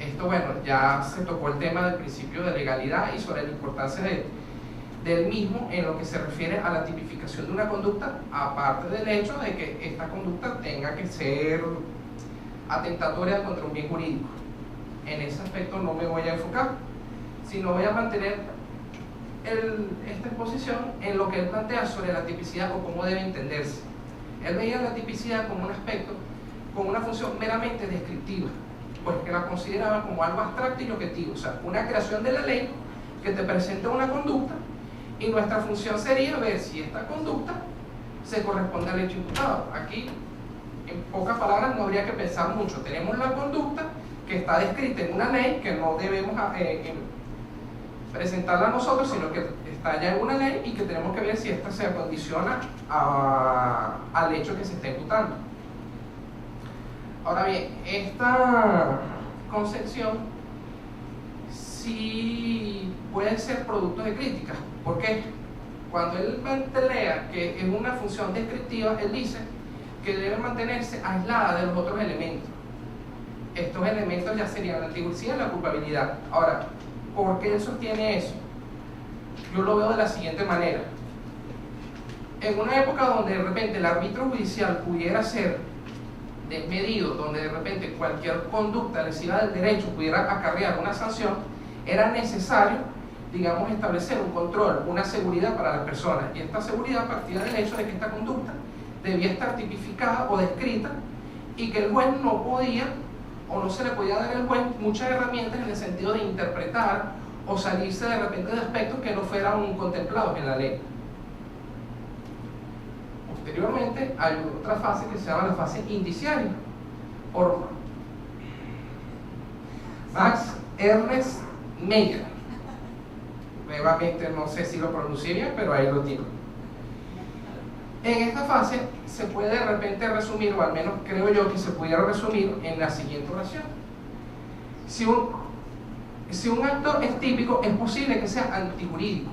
Esto, bueno, ya se tocó el tema del principio de legalidad y sobre la importancia del mismo en lo que se refiere a la tipificación de una conducta, aparte del hecho de que esta conducta tenga que ser atentatoria contra un bien jurídico. En ese aspecto no me voy a enfocar, sino voy a mantener esta exposición en lo que él plantea sobre la tipicidad o cómo debe entenderse. Él veía la tipicidad como un aspecto, como una función meramente descriptiva, porque la consideraba como algo abstracto y objetivo, o sea, una creación de la ley que te presenta una conducta y nuestra función sería ver si esta conducta se corresponde al hecho imputado. Aquí, en pocas palabras, no habría que pensar mucho. Tenemos la conducta que está descrita en una ley, que no debemos presentarla a nosotros, sino que está ya en una ley y que tenemos que ver si esta se acondiciona al hecho que se está imputando. Ahora bien, esta concepción sí puede ser producto de críticas. ¿Por qué? Cuando él plantea que es una función descriptiva, él dice que debe mantenerse aislada de los otros elementos. Estos elementos ya serían la antiguidad y la culpabilidad. Ahora, ¿por qué él sostiene eso? Yo lo veo de la siguiente manera. En una época donde de repente el árbitro judicial pudiera ser desmedido, donde de repente cualquier conducta lesiva del derecho pudiera acarrear una sanción, era necesario, digamos, establecer un control, una seguridad para las personas, y esta seguridad partía del hecho de que esta conducta debía estar tipificada o descrita y que el juez no podía o no se le podía dar al juez muchas herramientas en el sentido de interpretar o salirse de repente de aspectos que no fueran contemplados en la ley. posteriormente hay otra fase que se llama la fase indiciaria, por Max Ernst Mayr. Nuevamente no sé si lo pronuncié bien, pero ahí lo tiene. En esta fase se puede de repente resumir, o al menos creo yo que se pudiera resumir en la siguiente oración. Si un acto es típico, es posible que sea antijurídico.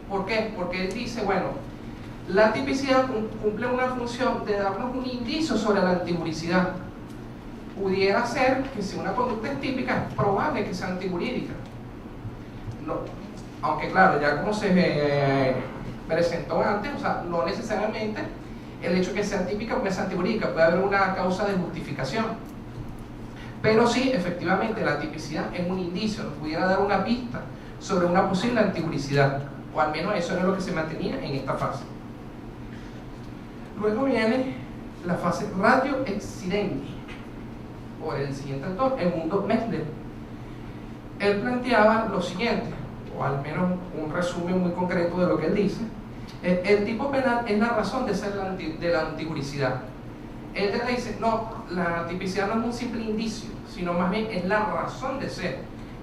¿Por qué? Porque él dice, bueno, la tipicidad cumple una función de darnos un indicio sobre la antijuricidad. Pudiera ser que si una conducta es típica, es probable que sea antijurídica. No, aunque claro, ya como se presentó antes, o sea, no necesariamente el hecho de que sea típica puede ser antijurídica, puede haber una causa de justificación. Pero sí, efectivamente, la tipicidad es un indicio, nos pudiera dar una pista sobre una posible antijuricidad, o al menos eso era lo que se mantenía en esta fase. Luego viene la fase ratio excidendi, por el siguiente autor, Edmundo Mesler. Él planteaba lo siguiente, o al menos un resumen muy concreto de lo que él dice. El tipo penal es la razón de ser de la antijuricidad. Él le dice, no, la tipicidad no es un simple indicio, sino más bien es la razón de ser.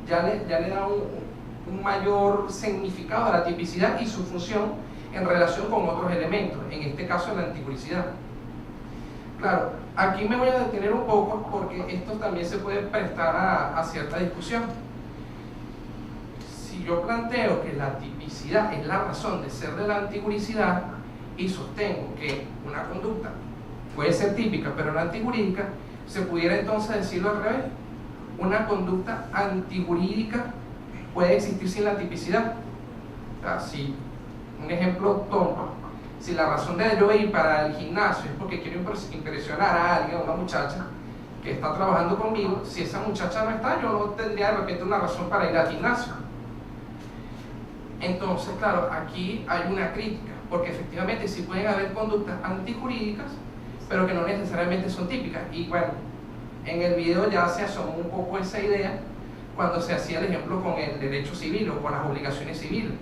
Ya le da un mayor significado a la tipicidad y su función en relación con otros elementos, en este caso la antijuricidad. Claro, aquí me voy a detener un poco porque esto también se puede prestar a cierta discusión. Si yo planteo que la tipicidad es la razón de ser de la antijuricidad y sostengo que una conducta puede ser típica pero no antijurídica, se pudiera entonces decirlo al revés. Una conducta antijurídica puede existir sin la tipicidad. O sea, si, un ejemplo tonto, si la razón de yo ir para el gimnasio es porque quiero impresionar a alguien, a una muchacha que está trabajando conmigo, si esa muchacha no está, yo no tendría de repente una razón para ir al gimnasio. Entonces, claro, aquí hay una crítica, porque efectivamente sí pueden haber conductas antijurídicas, pero que no necesariamente son típicas. Y bueno, en el video ya se asomó un poco esa idea cuando se hacía el ejemplo con el derecho civil o con las obligaciones civiles.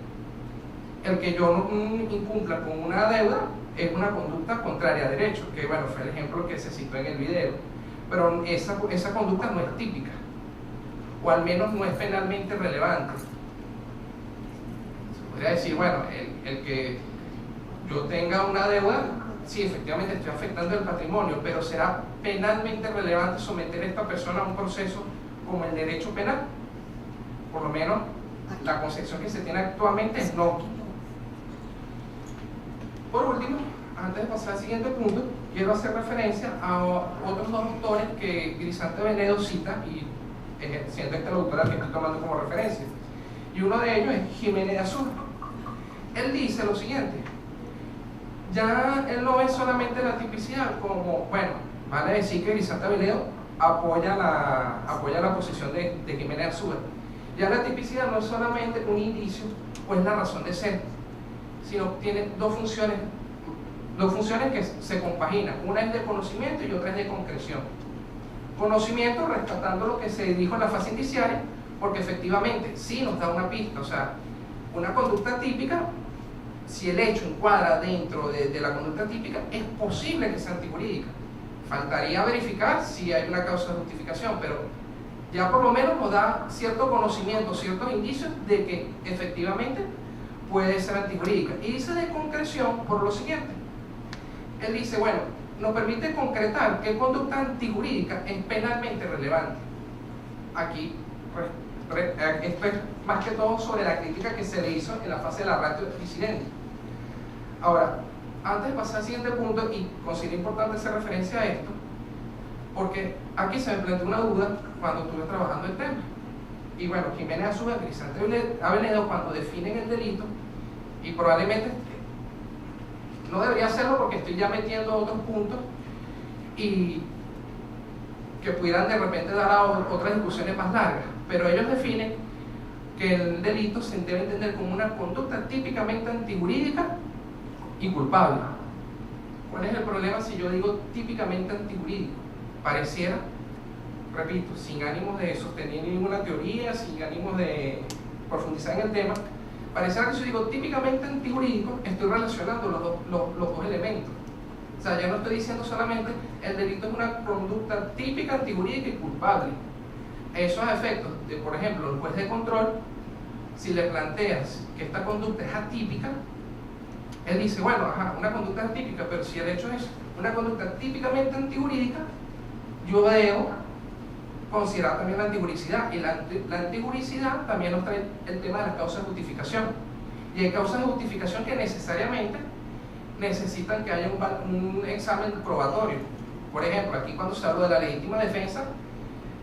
El que yo no incumpla con una deuda es una conducta contraria a derecho, que bueno, fue el ejemplo que se citó en el video, pero esa conducta no es típica, o al menos no es penalmente relevante. Se podría decir, bueno, el que yo tenga una deuda, sí, efectivamente estoy afectando el patrimonio, pero ¿será penalmente relevante someter a esta persona a un proceso como el derecho penal? Por lo menos la concepción que se tiene actualmente es no. Por último, antes de pasar al siguiente punto, quiero hacer referencia a otros dos autores que Grisante Venedo cita, y siendo este el autor al que estoy tomando como referencia. Y uno de ellos es Jiménez de Azúa. Él dice lo siguiente: ya él no ve solamente la tipicidad como, bueno, vale decir que Grisante Venedo apoya la posición de Jiménez de Azúa. Ya la tipicidad no es solamente un indicio o es la razón de ser, sino tiene dos funciones que se compaginan. Una es de conocimiento y otra es de concreción. Conocimiento, rescatando lo que se dijo en la fase indiciaria, porque efectivamente sí nos da una pista. O sea, una conducta típica, si el hecho encuadra dentro de la conducta típica, es posible que sea antijurídica. Faltaría verificar si hay una causa de justificación, pero ya por lo menos nos da cierto conocimiento, ciertos indicios de que efectivamente puede ser antijurídica. Y dice de concreción por lo siguiente. Él dice, bueno, nos permite concretar qué conducta antijurídica es penalmente relevante. Aquí, esto es más que todo sobre la crítica que se le hizo en la fase de la ratio excidendi. Ahora, antes de pasar al siguiente punto, y considero importante hacer referencia a esto, porque aquí se me planteó una duda cuando estuve trabajando el tema. Y bueno, Jiménez de Azúa, Grisante Venedo, cuando definen el delito, y probablemente no debería hacerlo porque estoy ya metiendo otros puntos y que pudieran de repente dar a otras discusiones más largas, pero ellos definen que el delito se debe entender como una conducta típicamente antijurídica y culpable. ¿Cuál es el problema si yo digo típicamente antijurídico? Pareciera, repito, sin ánimos de sostener ninguna teoría, sin ánimos de profundizar en el tema, pareciera que si yo digo típicamente antijurídico, estoy relacionando los dos elementos. O sea, ya no estoy diciendo solamente el delito es una conducta típica, antijurídica y culpable. Esos efectos de, por ejemplo, el juez de control, si le planteas que esta conducta es atípica, él dice, bueno, ajá, una conducta es atípica, pero si el hecho es una conducta típicamente antijurídica, yo debo considerar también la antijuricidad. Y la antijuricidad también nos trae el tema de las causas de justificación. Y hay causas de justificación que necesariamente necesitan que haya un examen probatorio. Por ejemplo, aquí cuando se habló de la legítima defensa,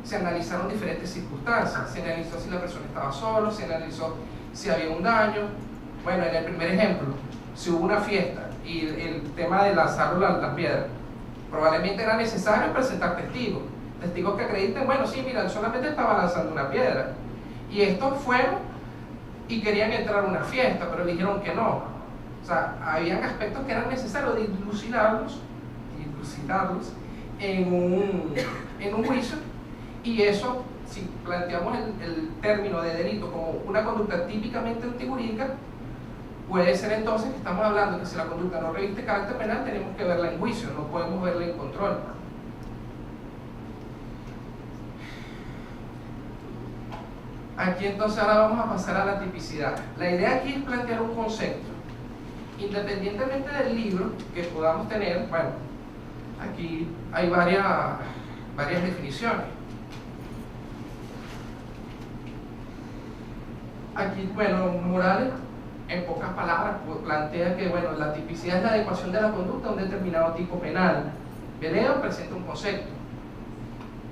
se analizaron diferentes circunstancias. Se analizó si la persona estaba sola, se analizó si había un daño. Bueno, en el primer ejemplo, si hubo una fiesta y el tema de lanzarlo las piedras, probablemente era necesario presentar testigos que acrediten, bueno, sí, mira, él solamente estaba lanzando una piedra y estos fueron y querían entrar a una fiesta, pero dijeron que no. O sea, habían aspectos que eran necesarios de dilucidarlos en un juicio, y eso, si planteamos el término de delito como una conducta típicamente antijurídica, puede ser entonces que estamos hablando que si la conducta no reviste carácter penal, tenemos que verla en juicio, no podemos verla en control. Aquí entonces ahora vamos a pasar a la tipicidad. La idea aquí es plantear un concepto. Independientemente del libro que podamos tener, bueno, aquí hay varias definiciones. Aquí, bueno, Morales, en pocas palabras, plantea que, bueno, la tipicidad es la adecuación de la conducta a un determinado tipo penal. Veleo presenta un concepto.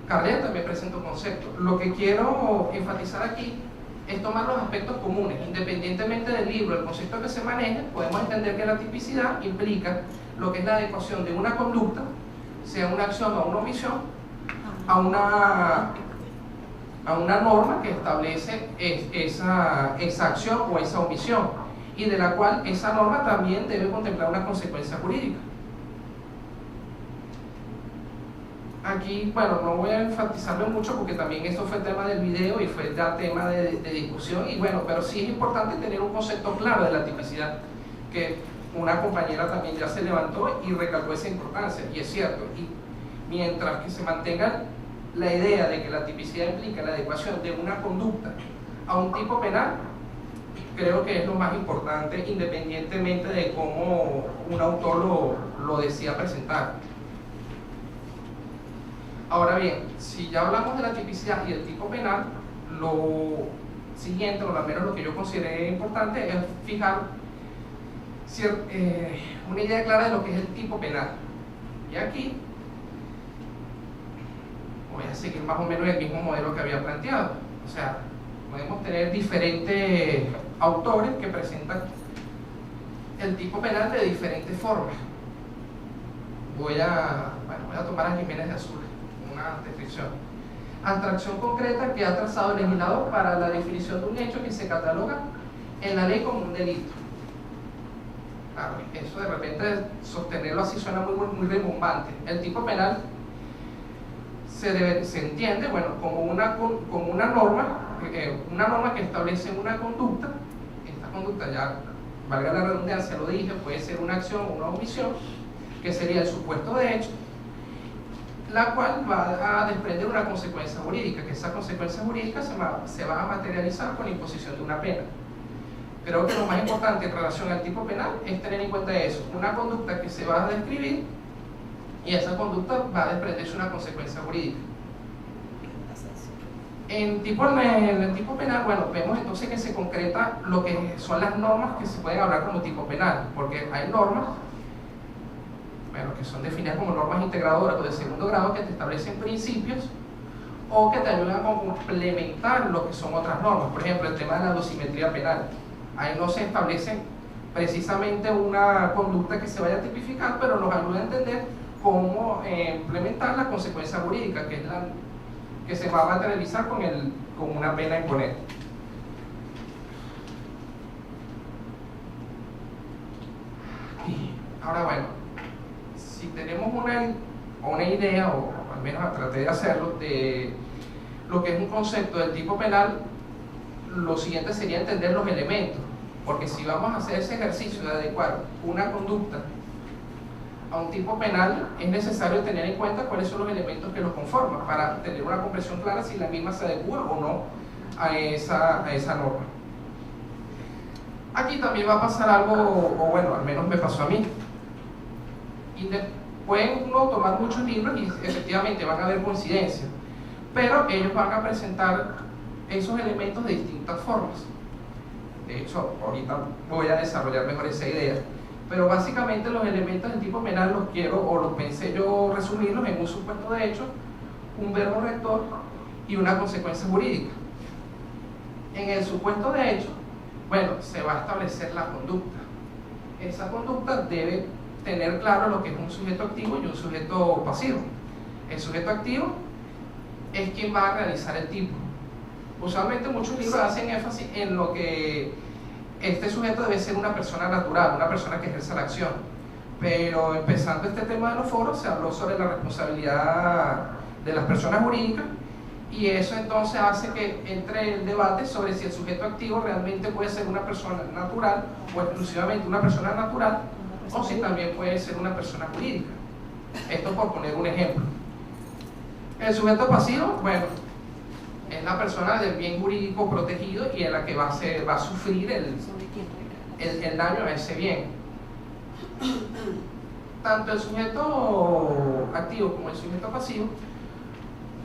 Carlet también presenta un concepto. Lo que quiero enfatizar aquí es tomar los aspectos comunes. Independientemente del libro, el concepto que se maneje, podemos entender que la tipicidad implica lo que es la adecuación de una conducta, sea una acción o una omisión, a una norma que establece esa acción o esa omisión, y de la cual esa norma también debe contemplar una consecuencia jurídica. Aquí, bueno, no voy a enfatizarlo mucho porque también esto fue tema del video y fue ya tema de discusión, y bueno, pero sí es importante tener un concepto claro de la tipicidad, que una compañera también ya se levantó y recalcó esa importancia, y es cierto. Y mientras que se mantenga la idea de que la tipicidad implica la adecuación de una conducta a un tipo penal, creo que es lo más importante, independientemente de cómo un autor lo decida presentar. Ahora bien, si ya hablamos de la tipicidad y el tipo penal, lo siguiente, o al menos lo que yo consideré importante, es fijar una idea clara de lo que es el tipo penal. Y aquí voy a seguir más o menos el mismo modelo que había planteado. O sea, podemos tener diferentes autores que presentan el tipo penal de diferentes formas. Voy a tomar a Jiménez de Azul, una descripción. Abstracción concreta que ha trazado el legislador para la definición de un hecho que se cataloga en la ley como un delito. Claro, eso de repente sostenerlo así suena muy rimbombante. El tipo penal se entiende, bueno, como una norma que establece una conducta. Esta conducta, ya valga la redundancia, lo dije, puede ser una acción o una omisión, que sería el supuesto de hecho, la cual va a desprender una consecuencia jurídica, que esa consecuencia jurídica se va a materializar con la imposición de una pena. Creo que lo más importante en relación al tipo penal es tener en cuenta eso, una conducta que se va a describir y esa conducta va a desprenderse una consecuencia jurídica. En el tipo penal, bueno, vemos entonces que se concreta lo que son las normas que se pueden hablar como tipo penal, porque hay normas, bueno, que son definidas como normas integradoras o de segundo grado, que te establecen principios o que te ayudan a complementar lo que son otras normas. Por ejemplo, el tema de la dosimetría penal. Ahí no se establece precisamente una conducta que se vaya a tipificar, pero nos ayuda a entender cómo implementar la consecuencia jurídica, que es la que se va a materializar con una pena a imponer. Ahora, bueno, si tenemos una idea, o al menos traté de hacerlo, de lo que es un concepto del tipo penal, lo siguiente sería entender los elementos, porque si vamos a hacer ese ejercicio de adecuar una conducta a un tipo penal, es necesario tener en cuenta cuáles son los elementos que lo conforman para tener una comprensión clara si la misma se adecua o no a esa norma. Aquí también va a pasar algo, o bueno, al menos me pasó a mí. Pueden uno tomar muchos libros y efectivamente van a haber coincidencias, pero ellos van a presentar esos elementos de distintas formas. De hecho, ahorita voy a desarrollar mejor esa idea. Pero básicamente los elementos del tipo penal los quiero, o los pensé yo resumirlos en un supuesto de hecho, un verbo rector y una consecuencia jurídica. En el supuesto de hecho, bueno, se va a establecer la conducta. Esa conducta debe tener claro lo que es un sujeto activo y un sujeto pasivo. El sujeto activo es quien va a realizar el tipo. Usualmente muchos libros hacen énfasis en lo que este sujeto debe ser una persona natural, una persona que ejerza la acción. Pero empezando este tema de los foros, se habló sobre la responsabilidad de las personas jurídicas, y eso entonces hace que entre el debate sobre si el sujeto activo realmente puede ser una persona natural o exclusivamente una persona natural, o si también puede ser una persona jurídica. Esto por poner un ejemplo. El sujeto pasivo, bueno, es la persona del bien jurídico protegido y en la que va a sufrir el daño a ese bien. Tanto el sujeto activo como el sujeto pasivo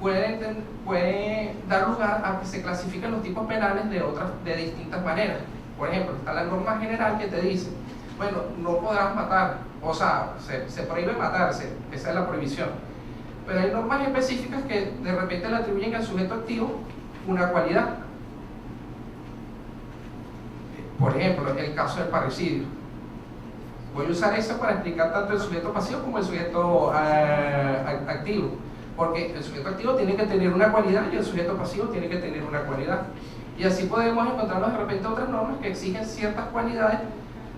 puede dar lugar a que se clasifiquen los tipos penales de distintas maneras. Por ejemplo, está la norma general que te dice, bueno, no podrás matar, o sea, se prohíbe matarse, esa es la prohibición. Pero hay normas específicas que de repente le atribuyen al sujeto activo una cualidad. Por ejemplo, el caso del parricidio. Voy a usar eso para explicar tanto el sujeto pasivo como el sujeto activo. Porque el sujeto activo tiene que tener una cualidad y el sujeto pasivo tiene que tener una cualidad. Y así podemos encontrarnos de repente otras normas que exigen ciertas cualidades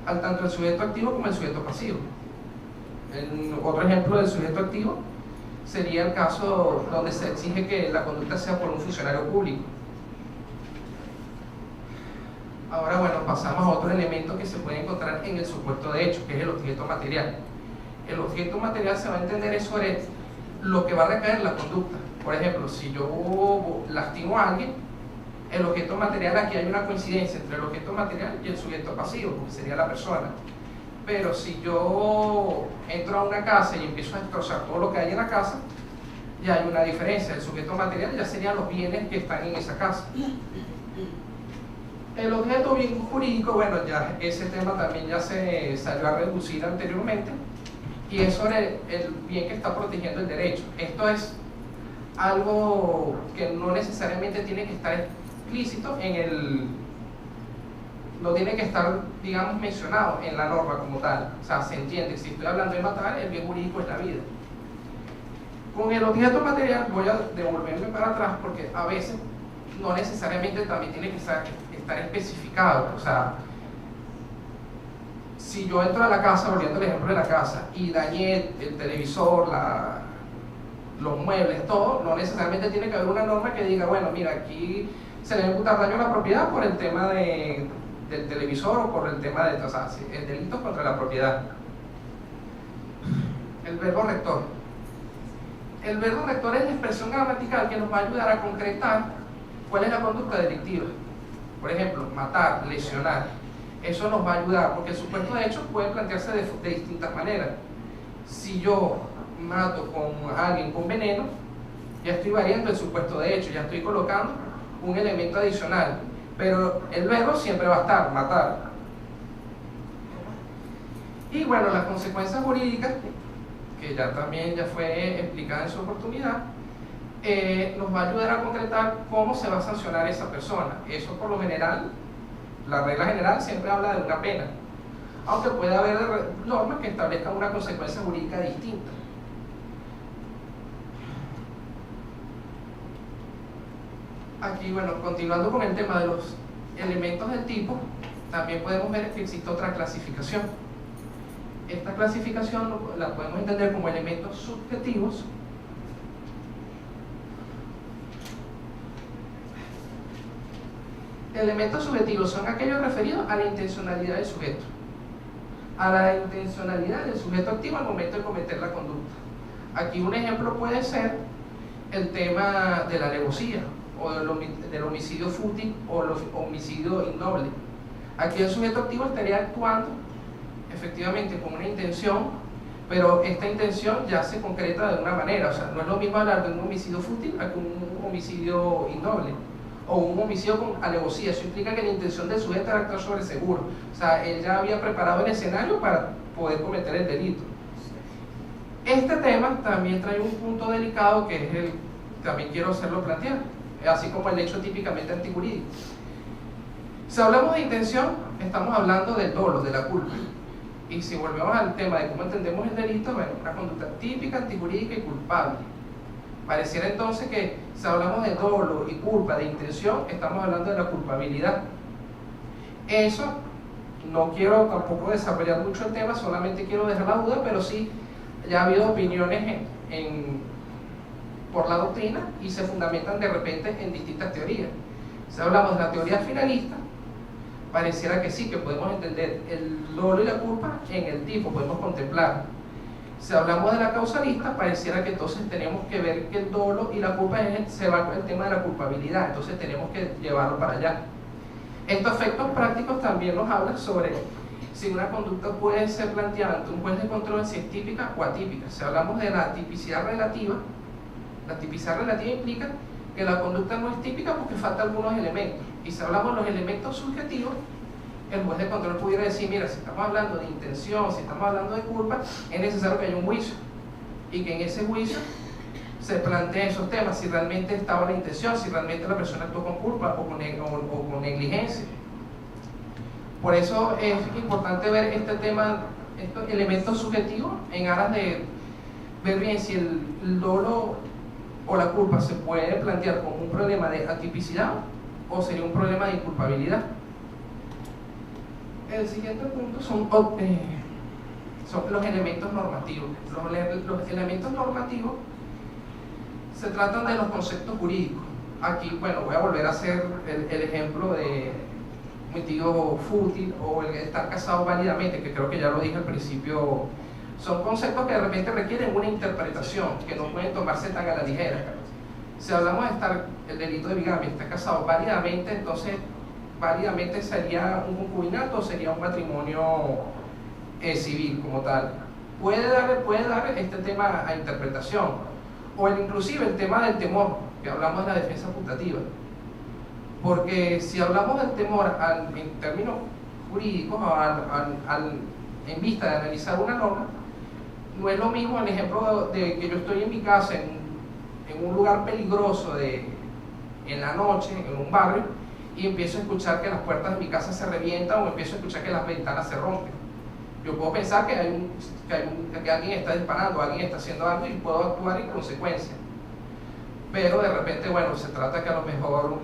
al tanto el sujeto activo como el sujeto pasivo. Otro ejemplo del sujeto activo sería el caso donde se exige que la conducta sea por un funcionario público. Ahora, bueno, pasamos a otro elemento que se puede encontrar en el supuesto de hecho, que es el objeto material. El objeto material se va a entender es sobre lo que va a recaer la conducta. Por ejemplo, si yo lastimo a alguien, el objeto material, aquí hay una coincidencia entre el objeto material y el sujeto pasivo, porque sería la persona. Pero si yo entro a una casa y empiezo a destrozar todo lo que hay en la casa, ya hay una diferencia. El sujeto material ya serían los bienes que están en esa casa. El objeto bien jurídico, bueno, ya ese tema también ya se salió a reducir anteriormente, y es sobre el bien que está protegiendo el derecho. Esto es algo que no necesariamente tiene que estar explícito no tiene que estar, digamos, mencionado en la norma como tal. O sea, se entiende, si estoy hablando de matar, el bien jurídico es la vida. Con el objeto material voy a devolverme para atrás, porque a veces no necesariamente también tiene que estar especificado. O sea, si yo entro a la casa, volviendo al ejemplo de la casa, y dañé el televisor, los muebles, todo, no necesariamente tiene que haber una norma que diga, bueno, mira, aquí se le va a imputar daño a la propiedad por el tema del televisor o por el tema de, o sea, el delito contra la propiedad. El verbo rector. El verbo rector es la expresión gramatical que nos va a ayudar a concretar cuál es la conducta delictiva. Por ejemplo, matar, lesionar. Eso nos va a ayudar, porque el supuesto de hecho puede plantearse de distintas maneras. Si yo mato con alguien con veneno, ya estoy variando el supuesto de hecho, ya estoy colocando un elemento adicional, pero el verbo siempre va a estar, matar. Y bueno, las consecuencias jurídicas, que ya fue explicada en su oportunidad, nos va a ayudar a concretar cómo se va a sancionar esa persona. Eso por lo general, la regla general siempre habla de una pena, aunque puede haber normas que establezcan una consecuencia jurídica distinta. Aquí, bueno, continuando con el tema de los elementos del tipo, también podemos ver que existe otra clasificación. Esta clasificación la podemos entender como elementos subjetivos. Elementos subjetivos son aquellos referidos a la intencionalidad del sujeto, a la intencionalidad del sujeto activo al momento de cometer la conducta. Aquí un ejemplo puede ser el tema de la alevosía o del homicidio fútil o el homicidio innoble. Aquí el sujeto activo estaría actuando efectivamente con una intención, pero esta intención ya se concreta de una manera. O sea, no es lo mismo hablar de un homicidio fútil que un homicidio innoble o un homicidio con alevosía. Eso implica que la intención del sujeto era actuar sobre seguro. O sea, él ya había preparado el escenario para poder cometer el delito. Este tema también trae un punto delicado que es el, también quiero hacerlo plantear, así como el hecho típicamente antijurídico. Si hablamos de intención, estamos hablando del dolo, de la culpa. Y si volvemos al tema de cómo entendemos el delito, bueno, una conducta típica, antijurídica y culpable. Pareciera entonces que si hablamos de dolo y culpa, de intención, estamos hablando de la culpabilidad. Eso, no quiero tampoco desarrollar mucho el tema, solamente quiero dejar la duda, pero sí, ya ha habido opiniones por la doctrina y se fundamentan de repente en distintas teorías. Si hablamos de la teoría finalista, pareciera que sí, que podemos entender el dolo y la culpa en el tipo, podemos contemplar. Si hablamos de la causalista, pareciera que entonces tenemos que ver que el dolo y la culpa se va con el tema de la culpabilidad, entonces tenemos que llevarlo para allá. Estos efectos prácticos también nos hablan sobre si una conducta puede ser planteada ante un juez de control, si es típica o atípica. Si hablamos de la tipicidad relativa implica que la conducta no es típica porque faltan algunos elementos. Y si hablamos de los elementos subjetivos, el juez de control pudiera decir, mira, si estamos hablando de intención, si estamos hablando de culpa, es necesario que haya un juicio. Y que en ese juicio se planteen esos temas, si realmente estaba la intención, si realmente la persona actuó con culpa o con negligencia. Por eso es importante ver este tema, estos elementos subjetivos, en aras de ver bien si el dolo o la culpa se puede plantear como un problema de atipicidad o sería un problema de inculpabilidad. El siguiente punto son los elementos normativos. Los elementos normativos se tratan de los conceptos jurídicos. Aquí, bueno, voy a volver a hacer el ejemplo de homicidio fútil o el estar casado válidamente, que creo que ya lo dije al principio. Son conceptos que de repente requieren una interpretación, que no pueden tomarse tan a la ligera. Si hablamos de el delito de bigamia, estar casado válidamente, entonces válidamente sería un concubinato o sería un matrimonio civil como tal. Puede dar este tema a interpretación, o inclusive el tema del temor, que hablamos de la defensa putativa. Porque si hablamos del temor en términos jurídicos, en vista de analizar una norma, no es lo mismo el ejemplo de que yo estoy en mi casa en un lugar peligroso en la noche, en un barrio, y empiezo a escuchar que las puertas de mi casa se revientan o empiezo a escuchar que las ventanas se rompen. Yo puedo pensar que alguien está disparando, alguien está haciendo algo y puedo actuar en consecuencia. Pero de repente, bueno, se trata que a lo mejor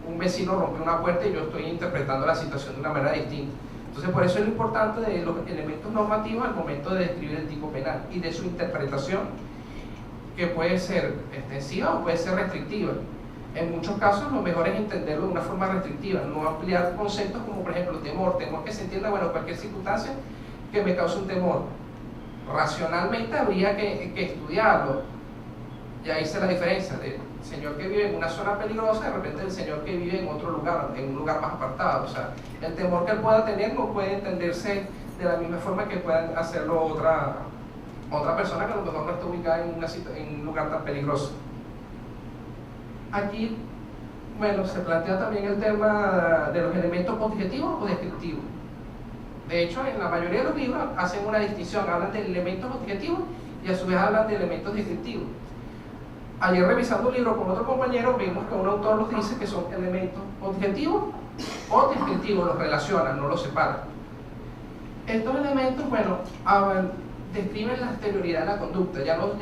un vecino rompe una puerta y yo estoy interpretando la situación de una manera distinta. Entonces, por eso es lo importante de los elementos normativos al momento de describir el tipo penal y de su interpretación, que puede ser extensiva o puede ser restrictiva. En muchos casos, lo mejor es entenderlo de una forma restrictiva, no ampliar conceptos como, por ejemplo, temor que se entienda, bueno, cualquier circunstancia que me cause un temor. Racionalmente habría que estudiarlo. Ya hice la diferencia del señor que vive en una zona peligrosa, de repente el señor que vive en otro lugar, en un lugar más apartado. O sea, el temor que él pueda tener no puede entenderse de la misma forma que pueda hacerlo otra persona que a lo mejor no está ubicada en un lugar tan peligroso. Aquí, bueno, se plantea también el tema de los elementos objetivos o descriptivos. De hecho, en la mayoría de los libros hacen una distinción, hablan de elementos objetivos y a su vez hablan de elementos descriptivos. Ayer revisando un libro con otro compañero vimos que un autor nos dice que son elementos objetivos o descriptivos, los relacionan, no los separan. Estos elementos, bueno, describen la exterioridad de la conducta, ya no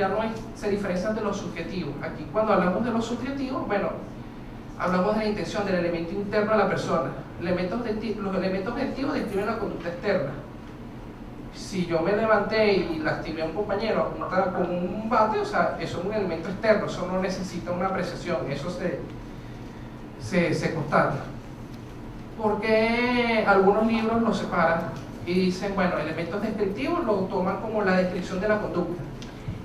se diferencian de los subjetivos. Aquí cuando hablamos de los subjetivos, bueno, hablamos de la intención, del elemento interno de la persona. Los elementos objetivos describen la conducta externa. Si yo me levanté y lastimé a un compañero con un bate, o sea, eso es un elemento externo, eso no necesita una apreciación, eso se constata. ¿Por qué algunos libros lo separan y dicen, bueno, elementos descriptivos lo toman como la descripción de la conducta.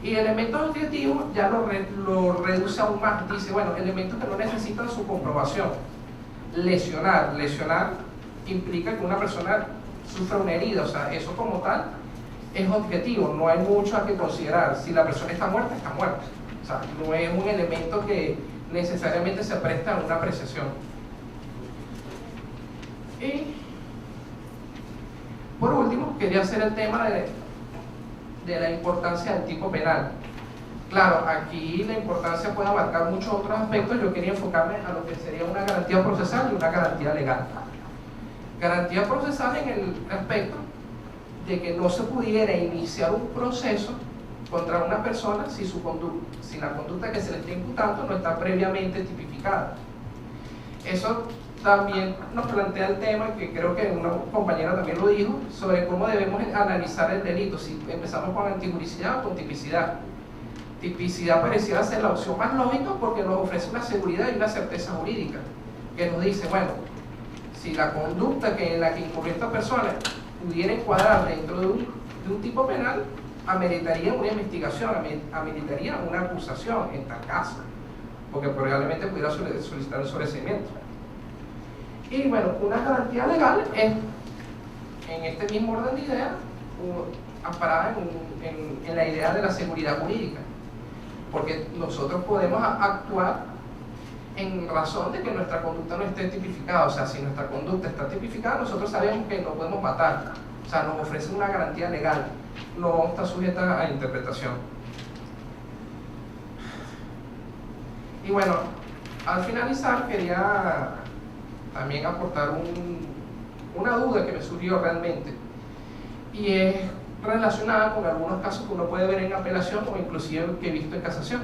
Y elementos objetivos ya lo reduce aún más, dice, bueno, elementos que no necesitan su comprobación. Lesionar implica que una persona sufra una herida, o sea, eso como tal es objetivo, no hay mucho a que considerar. Si la persona está muerta, está muerta. O sea, no es un elemento que necesariamente se presta a una apreciación. Y por último, quería hacer el tema de la importancia del tipo penal. Claro, aquí la importancia puede abarcar muchos otros aspectos. Yo quería enfocarme a lo que sería una garantía procesal y una garantía legal. Garantía procesal en el aspecto de que no se pudiera iniciar un proceso contra una persona si la conducta que se le está imputando no está previamente tipificada. Eso también nos plantea el tema, que creo que una compañera también lo dijo, sobre cómo debemos analizar el delito, si empezamos con antijuricidad o con tipicidad. Tipicidad pareciera ser la opción más lógica porque nos ofrece una seguridad y una certeza jurídica, que nos dice, bueno, si la conducta en la que incurrió esta persona pudiera encuadrar dentro de un tipo penal, ameritaría una investigación, ameritaría una acusación en tal caso, porque probablemente pudiera solicitar un sobreseimiento. Y bueno, una garantía legal es, en este mismo orden de ideas, amparada en la idea de la seguridad jurídica, porque nosotros podemos actuar en razón de que nuestra conducta no esté tipificada. O sea, si nuestra conducta está tipificada, nosotros sabemos que no podemos matar. O sea, nos ofrece una garantía legal, no está sujeta a interpretación. Y bueno, al finalizar quería también aportar una duda que me surgió realmente, y es relacionada con algunos casos que uno puede ver en apelación o inclusive que he visto en casación.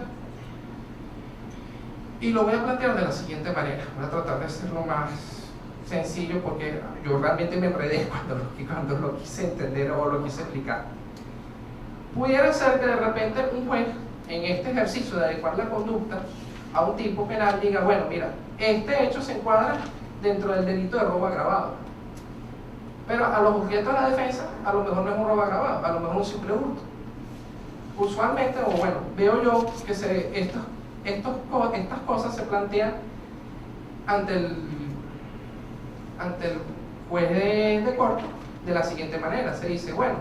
Y lo voy a plantear de la siguiente manera. Voy a tratar de hacerlo más sencillo porque yo realmente me enredé cuando lo quise entender o lo quise explicar. Pudiera ser que de repente un juez, en este ejercicio de adecuar la conducta a un tipo penal, diga, bueno, mira, este hecho se encuadra dentro del delito de robo agravado, pero a los objetos de la defensa a lo mejor no es un robo agravado, a lo mejor es un simple hurto. Usualmente, o bueno, veo yo que estas cosas se plantean ante el juez de corte de la siguiente manera. Se dice, bueno,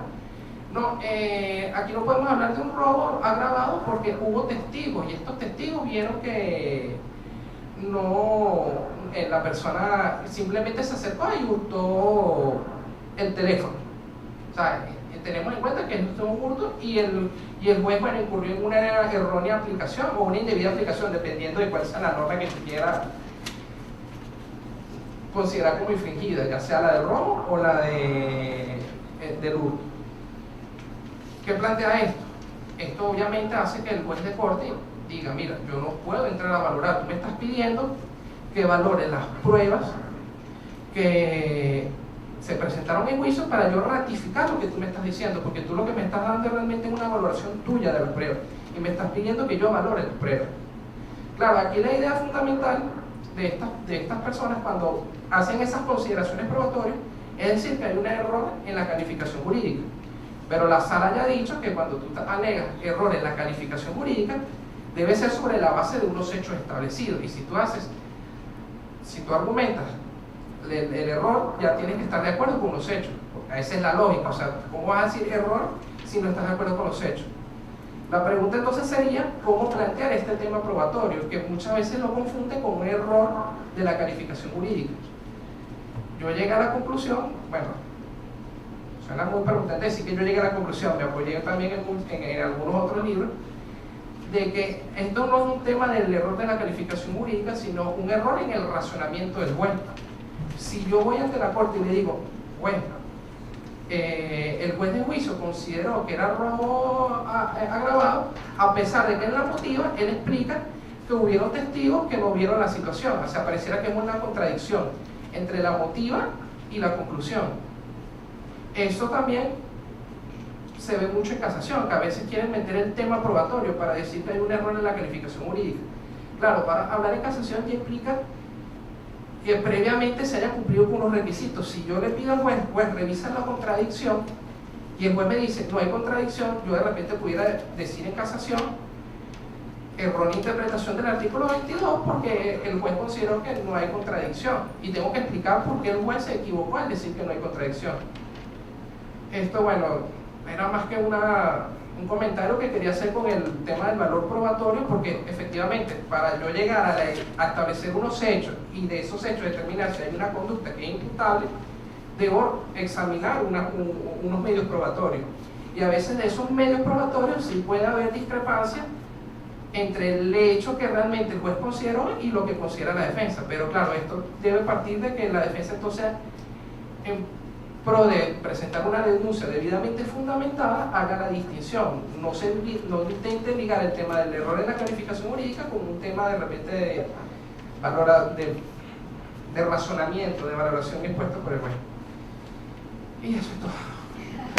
no, aquí no podemos hablar de un robo agravado porque hubo testigos, y estos testigos vieron que la persona simplemente se acercó y hurtó el teléfono. O sea, tenemos en cuenta que esto es un hurto y el juez, bueno, incurrió en una errónea aplicación o una indebida aplicación, dependiendo de cuál sea la norma que se quiera considerar como infringida, ya sea la del robo o la del hurto. ¿Qué plantea esto? Esto obviamente hace que el juez de corte diga, mira, yo no puedo entrar a valorar, tú me estás pidiendo que valore las pruebas que se presentaron en juicio para yo ratificar lo que tú me estás diciendo, porque tú lo que me estás dando realmente es una valoración tuya de las pruebas y me estás pidiendo que yo valore tus pruebas. Claro, aquí la idea fundamental de estas personas cuando hacen esas consideraciones probatorias es decir que hay un error en la calificación jurídica, pero la sala ya ha dicho que cuando tú alegas error en la calificación jurídica debe ser sobre la base de unos hechos establecidos, y si tú argumentas el error, ya tienes que estar de acuerdo con los hechos. Esa es la lógica. O sea, ¿cómo vas a decir error si no estás de acuerdo con los hechos? La pregunta entonces sería ¿cómo plantear este tema probatorio? Que muchas veces lo confunde con un error de la calificación jurídica. Yo llegué a la conclusión, bueno, suena muy preguntante decir que yo llegué a la conclusión, me apoyé también en algunos otros libros, de que esto no es un tema del error de la calificación jurídica, sino un error en el razonamiento del juez. Si yo voy ante la corte y le digo, bueno, el juez de juicio consideró que era robo agravado, a pesar de que en la motiva él explica que hubieron testigos que no vieron la situación. O sea, pareciera que es una contradicción entre la motiva y la conclusión. Eso también se ve mucho en casación, que a veces quieren meter el tema probatorio para decir que hay un error en la calificación jurídica. Claro, para hablar en casación ya implica que previamente se haya cumplido con unos requisitos. Si yo le pido al juez, revisa la contradicción, y el juez me dice, no hay contradicción, yo de repente pudiera decir en casación, errónea interpretación del artículo 22, porque el juez consideró que no hay contradicción, y tengo que explicar por qué el juez se equivocó al decir que no hay contradicción. Esto, bueno, era más que un comentario que quería hacer con el tema del valor probatorio, porque efectivamente para yo llegar a establecer unos hechos y de esos hechos determinar si hay una conducta que es imputable, debo examinar unos medios probatorios, y a veces de esos medios probatorios sí puede haber discrepancia entre el hecho que realmente el juez consideró y lo que considera la defensa. Pero claro, esto debe partir de que la defensa entonces, en pro de presentar una denuncia debidamente fundamentada, haga la distinción, no intente ligar el tema del error en la calificación jurídica con un tema de repente de razonamiento, de valoración expuesta por el juez. Y eso es todo.